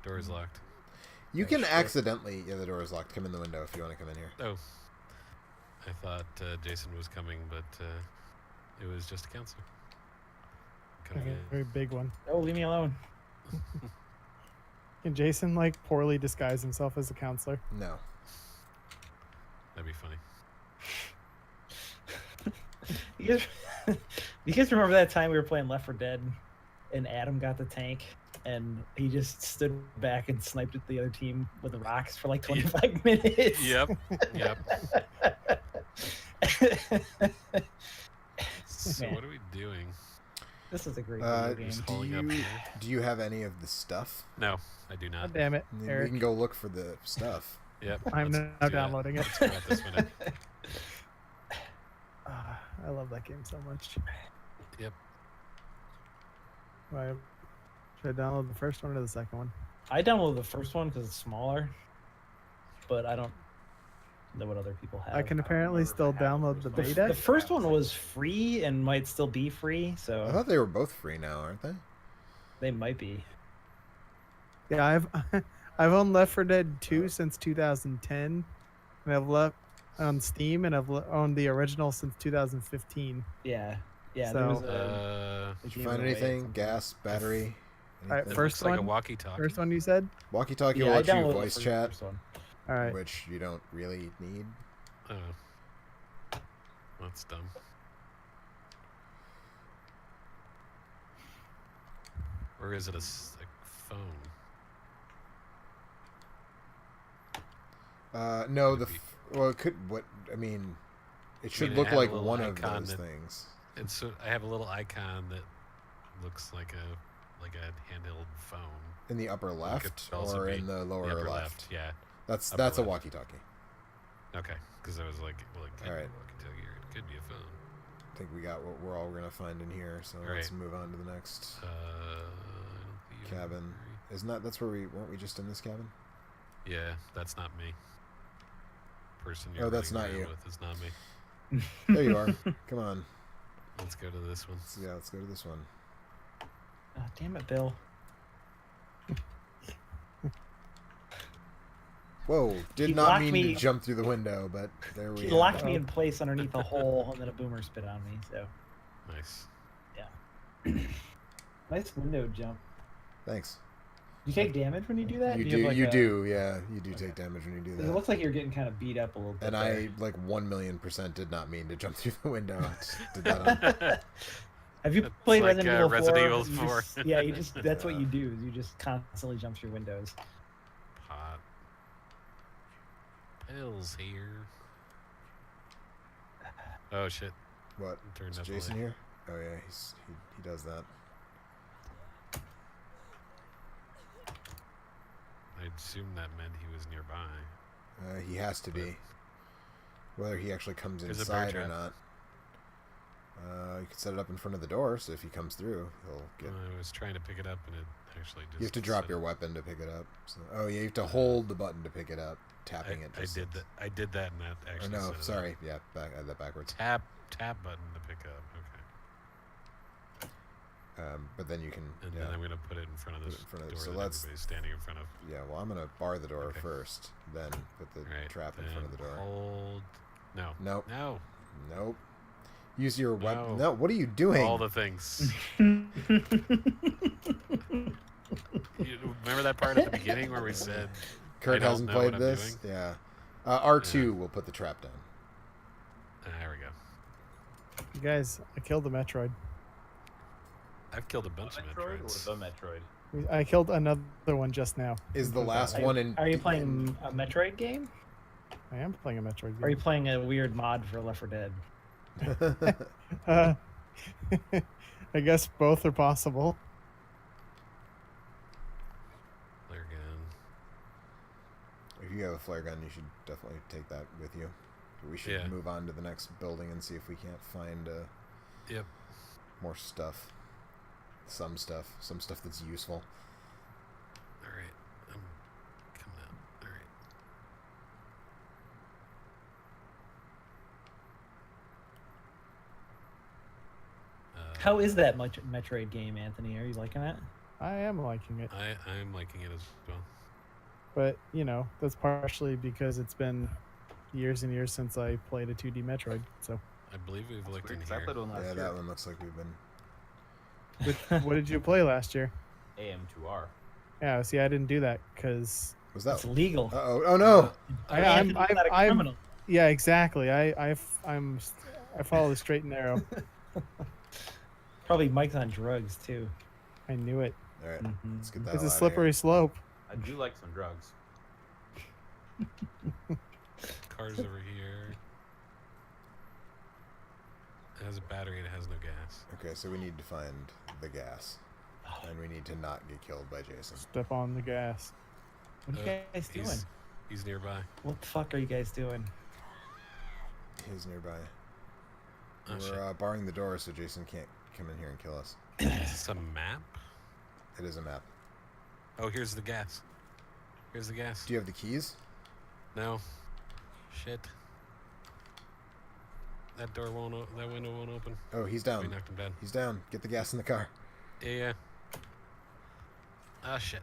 B: Door's locked.
A: You
D: Oh,
A: can
D: shit.
A: accidentally... Yeah, the door is locked. Come in the window if you want to come in here.
B: Oh, I thought Jason was coming, but it was just a counselor. Coming
E: Okay,
B: in.
E: very big one.
D: Oh, leave me alone.
E: Can Jason like poorly disguise himself as a counselor?
A: No.
B: That'd be funny.
D: You guys remember that time we were playing Left 4 Dead and Adam got the tank and he just stood back and sniped at the other team with the rocks for like 25 minutes?
B: Yep. Yep. So
D: Man.
B: what are we doing?
D: This is a great video game.
B: Just hauling up here?
A: Do you have any of the stuff?
B: No, I do not.
E: God damn it,
A: I mean, we
E: Eric.
A: can go look for the stuff.
B: Yep.
E: I'm
B: let's
E: now
B: do that.
E: downloading it.
B: Let's go out this window.
E: I love that game so much.
B: Yep.
E: Right. Should I download the first one or the second one?
D: I downloaded the first one because it's smaller, but I don't know what other people have.
E: I can apparently
C: remember
E: still
C: if I have
E: download the
C: the first
D: The
E: beta.
D: first one was free and might still be free,
A: I
D: so
A: thought they were both free now, aren't they?
D: they might be.
E: Yeah, I've owned Left 4 Dead 2 since 2010, and I've left on Steam, and I've owned the original since 2015.
D: Yeah, yeah.
E: So-
D: there was a,
A: Did
D: they
A: you
D: gave
A: find
D: it away at
A: anything?
D: some
A: Gas, battery?
E: Alright,
A: anything?
B: It
E: First
B: looks like a
E: one?
B: walkie-talkie.
E: First one you said?
A: Walkie-talkie
D: point.
A: will
D: Yeah, I
A: let you
D: downloaded the
A: voice
D: first
A: chat,
D: one.
E: All right.
A: which you don't really need.
B: Oh. That's dumb. Or is it a phone?
A: No,
B: Could
A: the
B: be.
A: well, it could. What I mean, it should
B: it
A: look
B: had a
A: like
B: little
A: one of
B: icon
A: those
B: that-
A: things.
B: And so I have a little icon that looks like a handheld phone.
A: In the upper
B: could
A: left
B: also
A: or
B: be
A: in the lower
B: The upper
A: left?
B: Yeah.
A: That's
B: upper
A: a
B: left.
A: walkie-talkie.
B: Okay. Because I was like, well, it could
A: Alright.
B: be a walkie-talkie or it could be a phone.
A: I think we got what we're all gonna find in here. So let's move on to the next
B: I don't think
A: cabin. Isn't that's where weren't we just in this cabin?
B: Yeah, that's not me. Person
A: Oh,
B: you're
A: that's
B: running
A: not
B: around
A: you.
B: with is not me.
A: There you are. Come on.
B: Let's go to this one.
A: Yeah, let's go to this one.
D: Oh, damn it, Bill.
A: Whoa! Did
D: He
A: not
D: locked
A: mean
D: me-
A: to jump through the window, but there we
D: He
A: are.
D: locked me in place underneath a hole, and then a boomer spit on me. So
B: Nice.
D: nice window jump.
A: Thanks.
D: You take damage when you do that?
A: You
D: have
A: do.
D: like
A: You
D: a-
A: do. Yeah, you do take damage when you do
D: 'cause It
A: that.
D: looks like you're getting kind of beat up a little bit.
A: And
D: there.
A: I like 1,000,000% did not mean to jump through the window. I just did that on
D: Have you
B: It's
D: played
B: like,
D: Resident Evil 4?
B: Resident Evil
D: You
B: 4.
D: just- yeah, you just that's what you do. Is you just constantly jump through windows.
B: Hot. Pills here. Oh shit.
A: what?
B: Turned
A: Is
B: up the
A: Jason
B: light.
A: here? Oh yeah, he does that.
B: I assumed that meant he was nearby.
A: He has to be. Whether he actually comes
B: There's a bear
A: inside or
B: trap.
A: not. You could set it up in front of the door, so if he comes through, he'll get.
B: I was trying to pick it up and it actually just.
A: You have to drop
B: said-
A: your weapon to pick it up. So, oh yeah, you have to hold the button to pick it up. Tapping it.
B: I
A: just
B: did that. I did that, and that
A: Or
B: actually.
A: no,
B: set it up.
A: sorry. Yeah, I had that backwards.
B: Tap button to pick up. Okay.
A: But then you can.
B: And
A: yeah,
B: then I'm gonna put it in front of
A: Put
B: this
A: it in front of-
B: door
A: so
B: that
A: let's-
B: everybody's standing in front of.
A: yeah. Well, I'm gonna bar the door
B: Okay.
A: first, then put the
B: Right.
A: trap in front of the door.
B: Hold. No.
A: Nope.
B: No.
A: Nope. Use your weapon.
B: No.
A: No. What are you doing?
B: All the things. You remember that part at the beginning where we said
A: Kurt
B: I don't
A: hasn't
B: know
A: played
B: what I'm
A: this.
B: doing?
A: Yeah. R2 will put the trap down.
B: there we go.
E: You guys, I killed the Metroid.
B: I've killed a bunch of
C: Metroid
B: Metroids.
C: or the Metroid?
E: I killed another one just now.
A: Is the last
D: Are
A: one
D: you-
A: in?
D: Are you playing a Metroid game?
E: I am playing a Metroid
D: Or are you
E: game.
D: playing a weird mod for Left 4 Dead?
E: I guess both are possible.
B: Flare gun.
A: If you have a flare gun, you should definitely take that with you. We should
B: Yeah.
A: move on to the next building and see if we can't find
B: Yep.
A: more stuff. Some stuff that's useful.
B: All right. I'm coming out. All right.
D: How is that Metroid game, Anthony? Are you liking it?
E: I am liking it,
B: I'm liking it as well.
E: but you know that's partially because it's been years and years since I played a 2D Metroid. So,
B: I believe we've looked in
C: Sweet, 'cause I
B: here.
C: played one last
A: Yeah,
C: year.
A: that one looks like we've been.
E: what did you play last year?
C: AM2R.
E: Yeah, see, I didn't do that because
A: Was that?
D: It's legal.
A: Uh-oh. Oh no!
E: I'm
D: not a
E: I'm
D: criminal.
E: yeah, exactly. I follow the straight and narrow.
D: Probably Mike's on drugs too.
E: I knew it.
A: All right,
D: Mhm.
A: let's get that.
E: It's a
A: hell outta
E: slippery
A: here.
E: slope.
C: I do like some drugs.
B: Cars over here. It has a battery and it has no gas.
A: Okay, so we need to find the gas, and we need to not get killed by Jason.
E: Step on the gas.
D: What are you guys doing?
B: He's nearby.
D: What the fuck are you guys doing?
A: He's nearby.
B: Oh, shit.
A: We're barring the door so Jason can't come in here and kill us.
B: Is this a map?
A: It is a map.
B: Oh, here's the gas. Here's the gas.
A: Do you have the keys?
B: No. Shit. That door won't. That window won't open.
A: Oh, he's
B: We
A: down.
B: knocked him down.
A: He's down. Get the gas in the car.
B: Yeah. Yeah. Oh shit.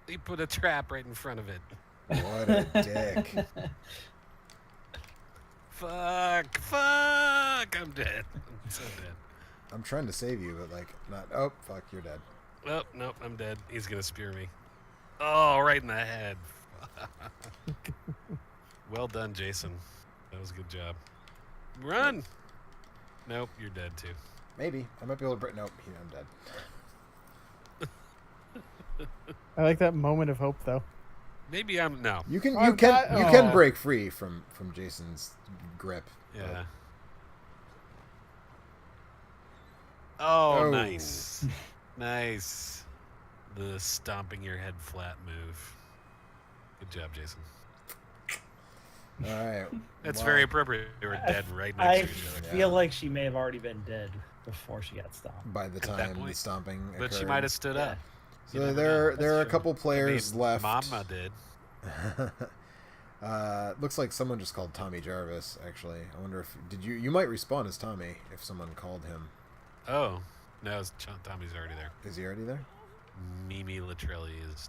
B: He put a trap right in front of it.
A: What a dick.
B: Fuck. Fuck. I'm dead. I'm so dead.
A: I'm trying to save you, but like, not. Oh, fuck, you're dead.
B: Oh, nope, I'm dead. He's gonna spear me. Oh, right in the head. Well done, Jason. That was a good job. Run! Nope, you're dead too.
A: Maybe. I might be able to break. Nope, I'm dead.
E: I like that moment of hope, though.
B: Maybe I'm no.
A: You can.
E: Oh,
A: You can.
E: God.
A: You can
E: Oh.
A: break free from Jason's grip.
B: Yeah. Oh,
A: Oh.
B: nice. Nice. The stomping your head flat move. Good job, Jason.
A: All right.
B: That's
A: Wow.
B: very appropriate. They were dead right
D: I
B: next to each other.
D: feel like she may have already been dead before she got stomped.
A: By the
B: that
A: time the
B: point.
A: stomping
B: But she
A: occurred.
B: might have stood up. You
A: So
B: never
A: there
B: know.
A: are a
D: That's
A: couple
D: true.
A: players
B: I mean,
A: left.
B: Mama did.
A: Looks like someone just called Tommy Jarvis. Actually, I wonder if did you. You might respawn as Tommy if someone called him.
B: Oh, no, Tommy's already there.
A: Is he already there?
B: Mimi Latrelli is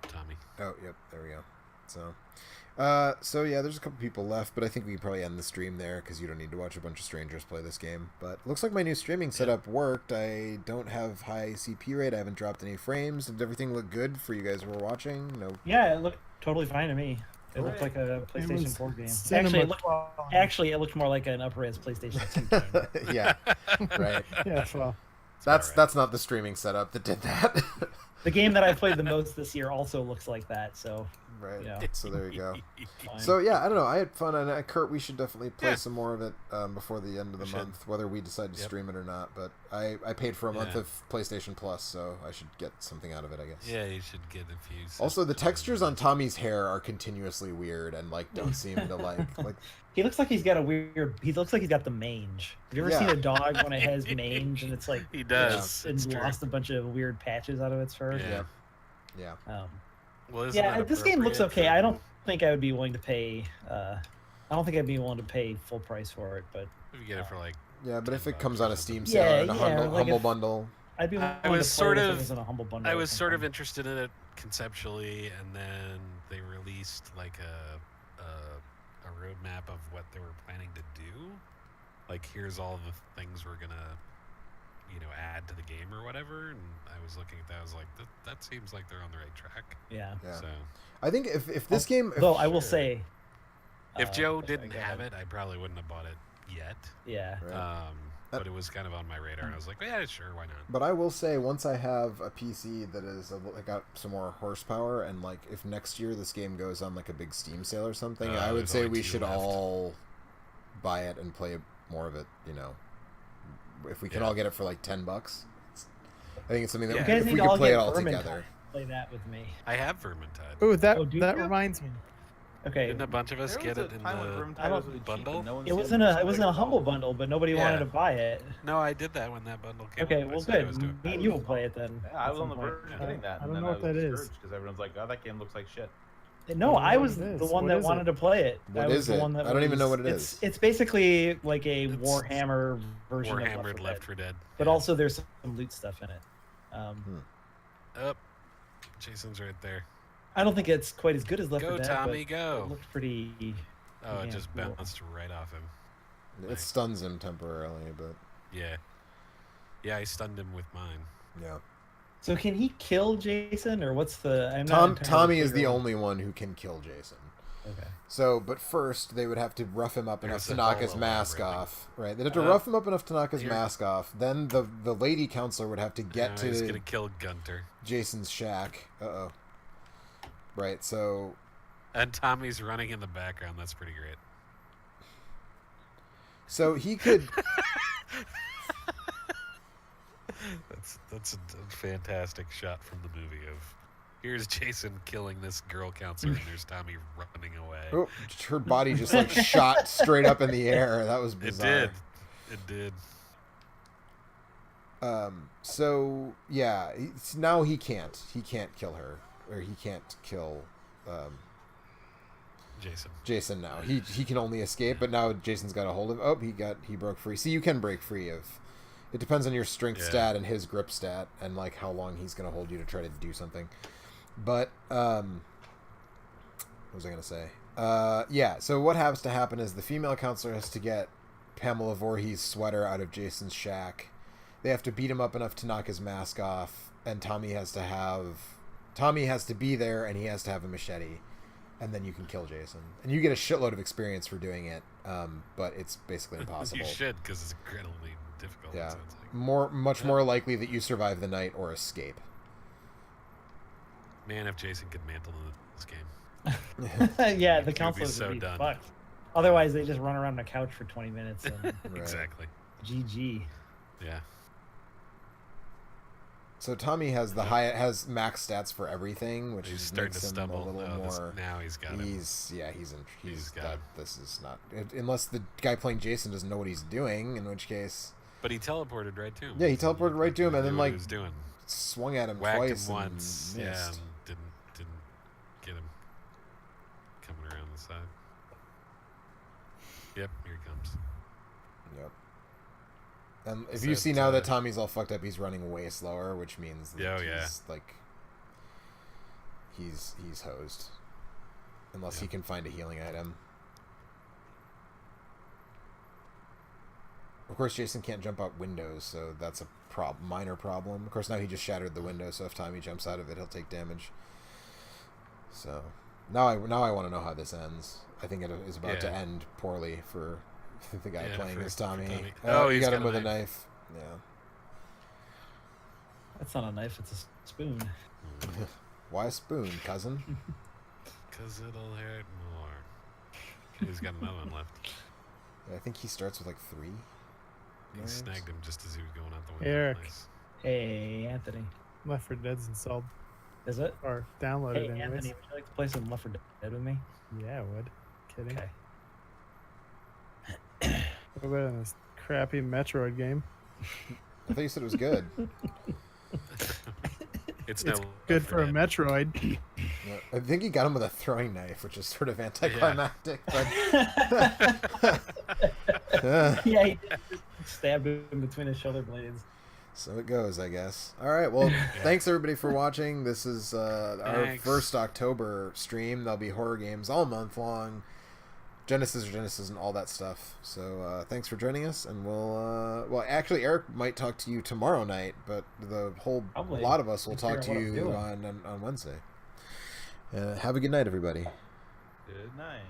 B: Tommy.
A: Oh, yep. There we go. So yeah, there's a couple people left, but I think we can probably end the stream there because you don't need to watch a bunch of strangers play this game. But looks like my new streaming setup worked. I don't have high CP rate. I haven't dropped any frames. Did everything look good for you guys who were watching? No.
D: Yeah, it looked totally fine to me. It
A: Cool.
D: looked like a PlayStation
E: was
D: 4 game.
E: cinema
D: Actually, it looked more like an up-res PlayStation 2 game.
A: Yeah. Right.
E: Yeah, well,
A: That's not the streaming setup that did that.
D: The game that I played the most this year also looks like that, so
A: Right.
D: Yeah.
A: So there you go.
D: fine.
A: So yeah, I don't know. I had fun, and Kurt, we should definitely play
B: Yeah.
A: some more of it before the end of the
B: We should.
A: month, whether we decide to
B: Yep.
A: stream it or not. But I paid for a month
B: Yeah.
A: of PlayStation Plus, so I should get something out of it, I guess.
B: Yeah, you should get a few.
A: Also, the textures on Tommy's hair are continuously weird and like don't seem to like.
D: he looks like he's got a weird. He looks like he's got the mange. Have you ever
A: Yeah.
D: seen a dog when it has mange and it's like
B: He does.
D: and
B: It's true.
D: lost a bunch of weird patches out of its fur?
B: Yeah.
A: Yeah.
B: Well, isn't
D: Yeah,
B: that
D: this game looks
B: appropriate
D: okay.
B: for-
D: I don't think I would be willing to pay. I don't think I'd be willing to pay full price for it, but
B: If you get it for like,
A: Yeah, but if it
B: $10
A: comes
B: or
A: on a
B: something.
A: Steam sale
D: Yeah,
A: and a
D: yeah,
A: humble,
D: like
A: humble
D: if-
A: bundle,
D: I'd be willing
B: I
D: to
B: was
D: play
B: sort
D: it if
B: of-
D: it was in a humble bundle.
B: I
D: or
B: was sort of
D: something.
B: interested in it conceptually, and then they released like a roadmap of what they were planning to do. Like, here's all the things we're gonna, add to the game or whatever. And I was looking at that. I was like, that seems like they're on the right track.
D: Yeah.
A: yeah.
B: So
A: I think if this game,
D: Though I will
B: sure.
D: say,
B: if Joe
D: sorry,
B: didn't
D: go
B: have
D: ahead.
B: it, I probably wouldn't have bought it yet.
D: Yeah.
A: Right.
B: but it was kind of on my radar, and I was like, yeah, sure, why not?
A: But I will say, once I have a PC that is got some more horsepower, and like if next year this game goes on like a big Steam sale or something, I would
B: there's
A: say
B: only
A: we
B: 2
A: should
B: left.
A: all buy it and play more of it. You know, if we can
B: Yeah.
A: all get it for like $10. I think it's something that
B: Yeah.
D: You guys
A: if
D: need
A: we
D: to
A: could
D: all
A: play
D: get
A: it all
D: Vermintide.
A: together.
D: Play that with me.
B: I have Vermintide.
E: Oh, that
D: Oh, do
E: that
D: you?
E: reminds me.
D: Okay.
B: Didn't a bunch of us
C: There
B: get
C: was
B: it
C: a
B: in
C: time when
B: the
C: Vermintide
D: I don't-
C: was really cheap,
B: bundle?
C: and no one
D: It
C: seemed
D: wasn't
C: to
D: a
C: like
D: humble
C: it.
D: bundle, but nobody
B: Yeah.
D: wanted to buy it.
B: No, I did that when that bundle came
D: Okay,
B: out. I
D: well,
B: said I was
D: good.
B: doing
D: Me
B: it.
D: and you will play it then.
C: Yeah, I was on the verge
B: Yeah.
C: of getting that.
E: I
C: and
E: don't
C: then
E: know what that is.
C: Because everyone's like, "Oh, that game looks like shit."
D: No,
E: I
D: I
E: don't
D: was
E: know what it
D: the
E: is.
D: one
E: What
D: that
E: is it?
D: wanted to play it.
A: What
D: I was
A: is
D: the
A: it?
D: one that
A: I don't even know
D: was-
A: what it
D: it's,
A: is.
D: It's basically like a
B: It's
D: Warhammer version of
B: Warhammered
D: Left
B: Left
D: 4
B: 4 Dead.
D: But
B: Yeah.
D: also there's some loot stuff in it.
B: Up. Jason's right there.
D: I don't think it's quite as good as Left 4
B: Go,
D: Dead.
B: Tommy,
D: It
B: go.
D: looked pretty.
B: Oh, it
D: Yeah,
B: just
D: cool.
B: bounced right off him.
A: It
B: Nice.
A: stuns him temporarily, but
B: Yeah. Yeah, I stunned him with mine.
A: yeah.
D: So can he kill Jason, or what's the? I'm not entirely
A: Tommy is
D: clear
A: the
D: on-
A: only one who can kill Jason.
D: Okay.
A: So, but first they would have to rough him up enough
B: There's
A: to
B: a
A: knock
B: whole
A: his mask
B: elaborate thing.
A: off. Right? They'd have to
B: Uh,
A: rough him up enough to knock his
B: here-
A: mask off. Then the lady counselor would have to get
B: Now he's
A: to
B: gonna kill Gunter.
A: Jason's shack. Uh-oh. Right, so
B: And Tommy's running in the background. That's pretty great.
A: he could
B: That's a fantastic shot from the movie of here's Jason killing this girl counselor and there's Tommy running away.
A: oh, her body just like shot straight up in the air. That was
B: It
A: bizarre.
B: did. It did.
A: So yeah, now he can't kill her, or he can't kill
B: Jason.
A: now. He can only escape, but now Jason's got a hold of. Oh, he broke free. See, you can break free of. It depends on your strength
B: Yeah.
A: stat and his grip stat, and like how long he's gonna hold you to try to do something. But what was I gonna say? Yeah. So what has to happen is the female counselor has to get Pamela Voorhees' sweater out of Jason's shack. They have to beat him up enough to knock his mask off, and Tommy has to be there, and he has to have a machete. And then you can kill Jason, and you get a shitload of experience for doing it. But it's basically impossible.
B: You should, because it's incredibly difficult.
A: Yeah,
B: It sounds like.
A: much more likely that you survive the night or escape.
B: Man, if Jason could mantle in this game.
D: Yeah,
B: You'd
D: the
B: be
D: counselors
B: so
D: would be
B: done.
D: fucked. Otherwise, they just run around the couch for 20 minutes and
A: Right.
B: Exactly.
D: GG.
B: Yeah.
A: So Tommy has has max stats for everything, which
B: He's
A: is
B: starting
A: makes
B: to
A: him
B: stumble.
A: a little
B: Oh,
A: more.
B: now he's got it.
A: He's
B: He's got
A: that,
B: it.
A: this is not unless the guy playing Jason doesn't know what he's doing, in which case
B: But he teleported right to him.
A: Yeah, he teleported right to him, and
B: Knew
A: then,
B: what
A: like,
B: he was doing.
A: swung at him
B: Whacked
A: twice
B: him
A: and
B: once.
A: missed.
B: Yeah, and didn't get him coming around the side. Yep, here he comes.
A: Yep. And if
B: So
A: you see
B: it's,
A: now that Tommy's all fucked up, he's running way slower, which means that
B: Yeah, oh, yeah.
A: he's like he's hosed. Unless he
B: Yeah.
A: can find a healing item. Of course, Jason can't jump out windows, so that's a minor problem. Of course, now he just shattered the window, so if Tommy jumps out of it, he'll take damage. So now I want to know how this ends. I think it is about to
B: Yeah.
A: end poorly for the guy
B: Yeah,
A: playing
B: for-
A: as
B: for
A: Tommy.
B: Tommy.
A: Oh,
B: Oh,
A: you
B: he's
A: got him
B: got a
A: with a
B: knife.
A: knife. Yeah.
D: That's not a knife, it's a spoon.
A: Why a spoon, cousin?
B: Because it'll hurt more. He's got another one left.
A: I think he starts with like 3.
B: He
A: knives.
B: snagged him just as he was going out the window.
E: Eric.
B: Nice.
D: Hey, Anthony.
E: Left 4 Dead's installed
D: Is it?
E: or downloaded
D: Hey,
E: anyways.
D: Anthony, would you like to play some Left 4 Dead with me?
E: Yeah, I would. Kidding.
D: Okay.
E: What about this crappy Metroid game?
A: I thought you said it was good.
B: It's
E: It's
B: no
E: good for a Metroid.
A: Yeah, I think he got him with a throwing knife, which is sort of anticlimactic. But
D: Yeah, he just stabbed him between his shoulder blades.
A: so it goes, I guess. All right. Well, thanks everybody for watching. This is our
B: Thanks.
A: first October stream. There'll be horror games all month long. Genesis and all that stuff. So thanks for joining us, and well, actually, Eric might talk to you tomorrow night, but the whole
D: Probably.
A: lot of us will
D: Figure
A: talk
D: out
A: to
D: what I'm
A: you
D: doing.
A: on Wednesday. Have a good night, everybody.
C: Good night.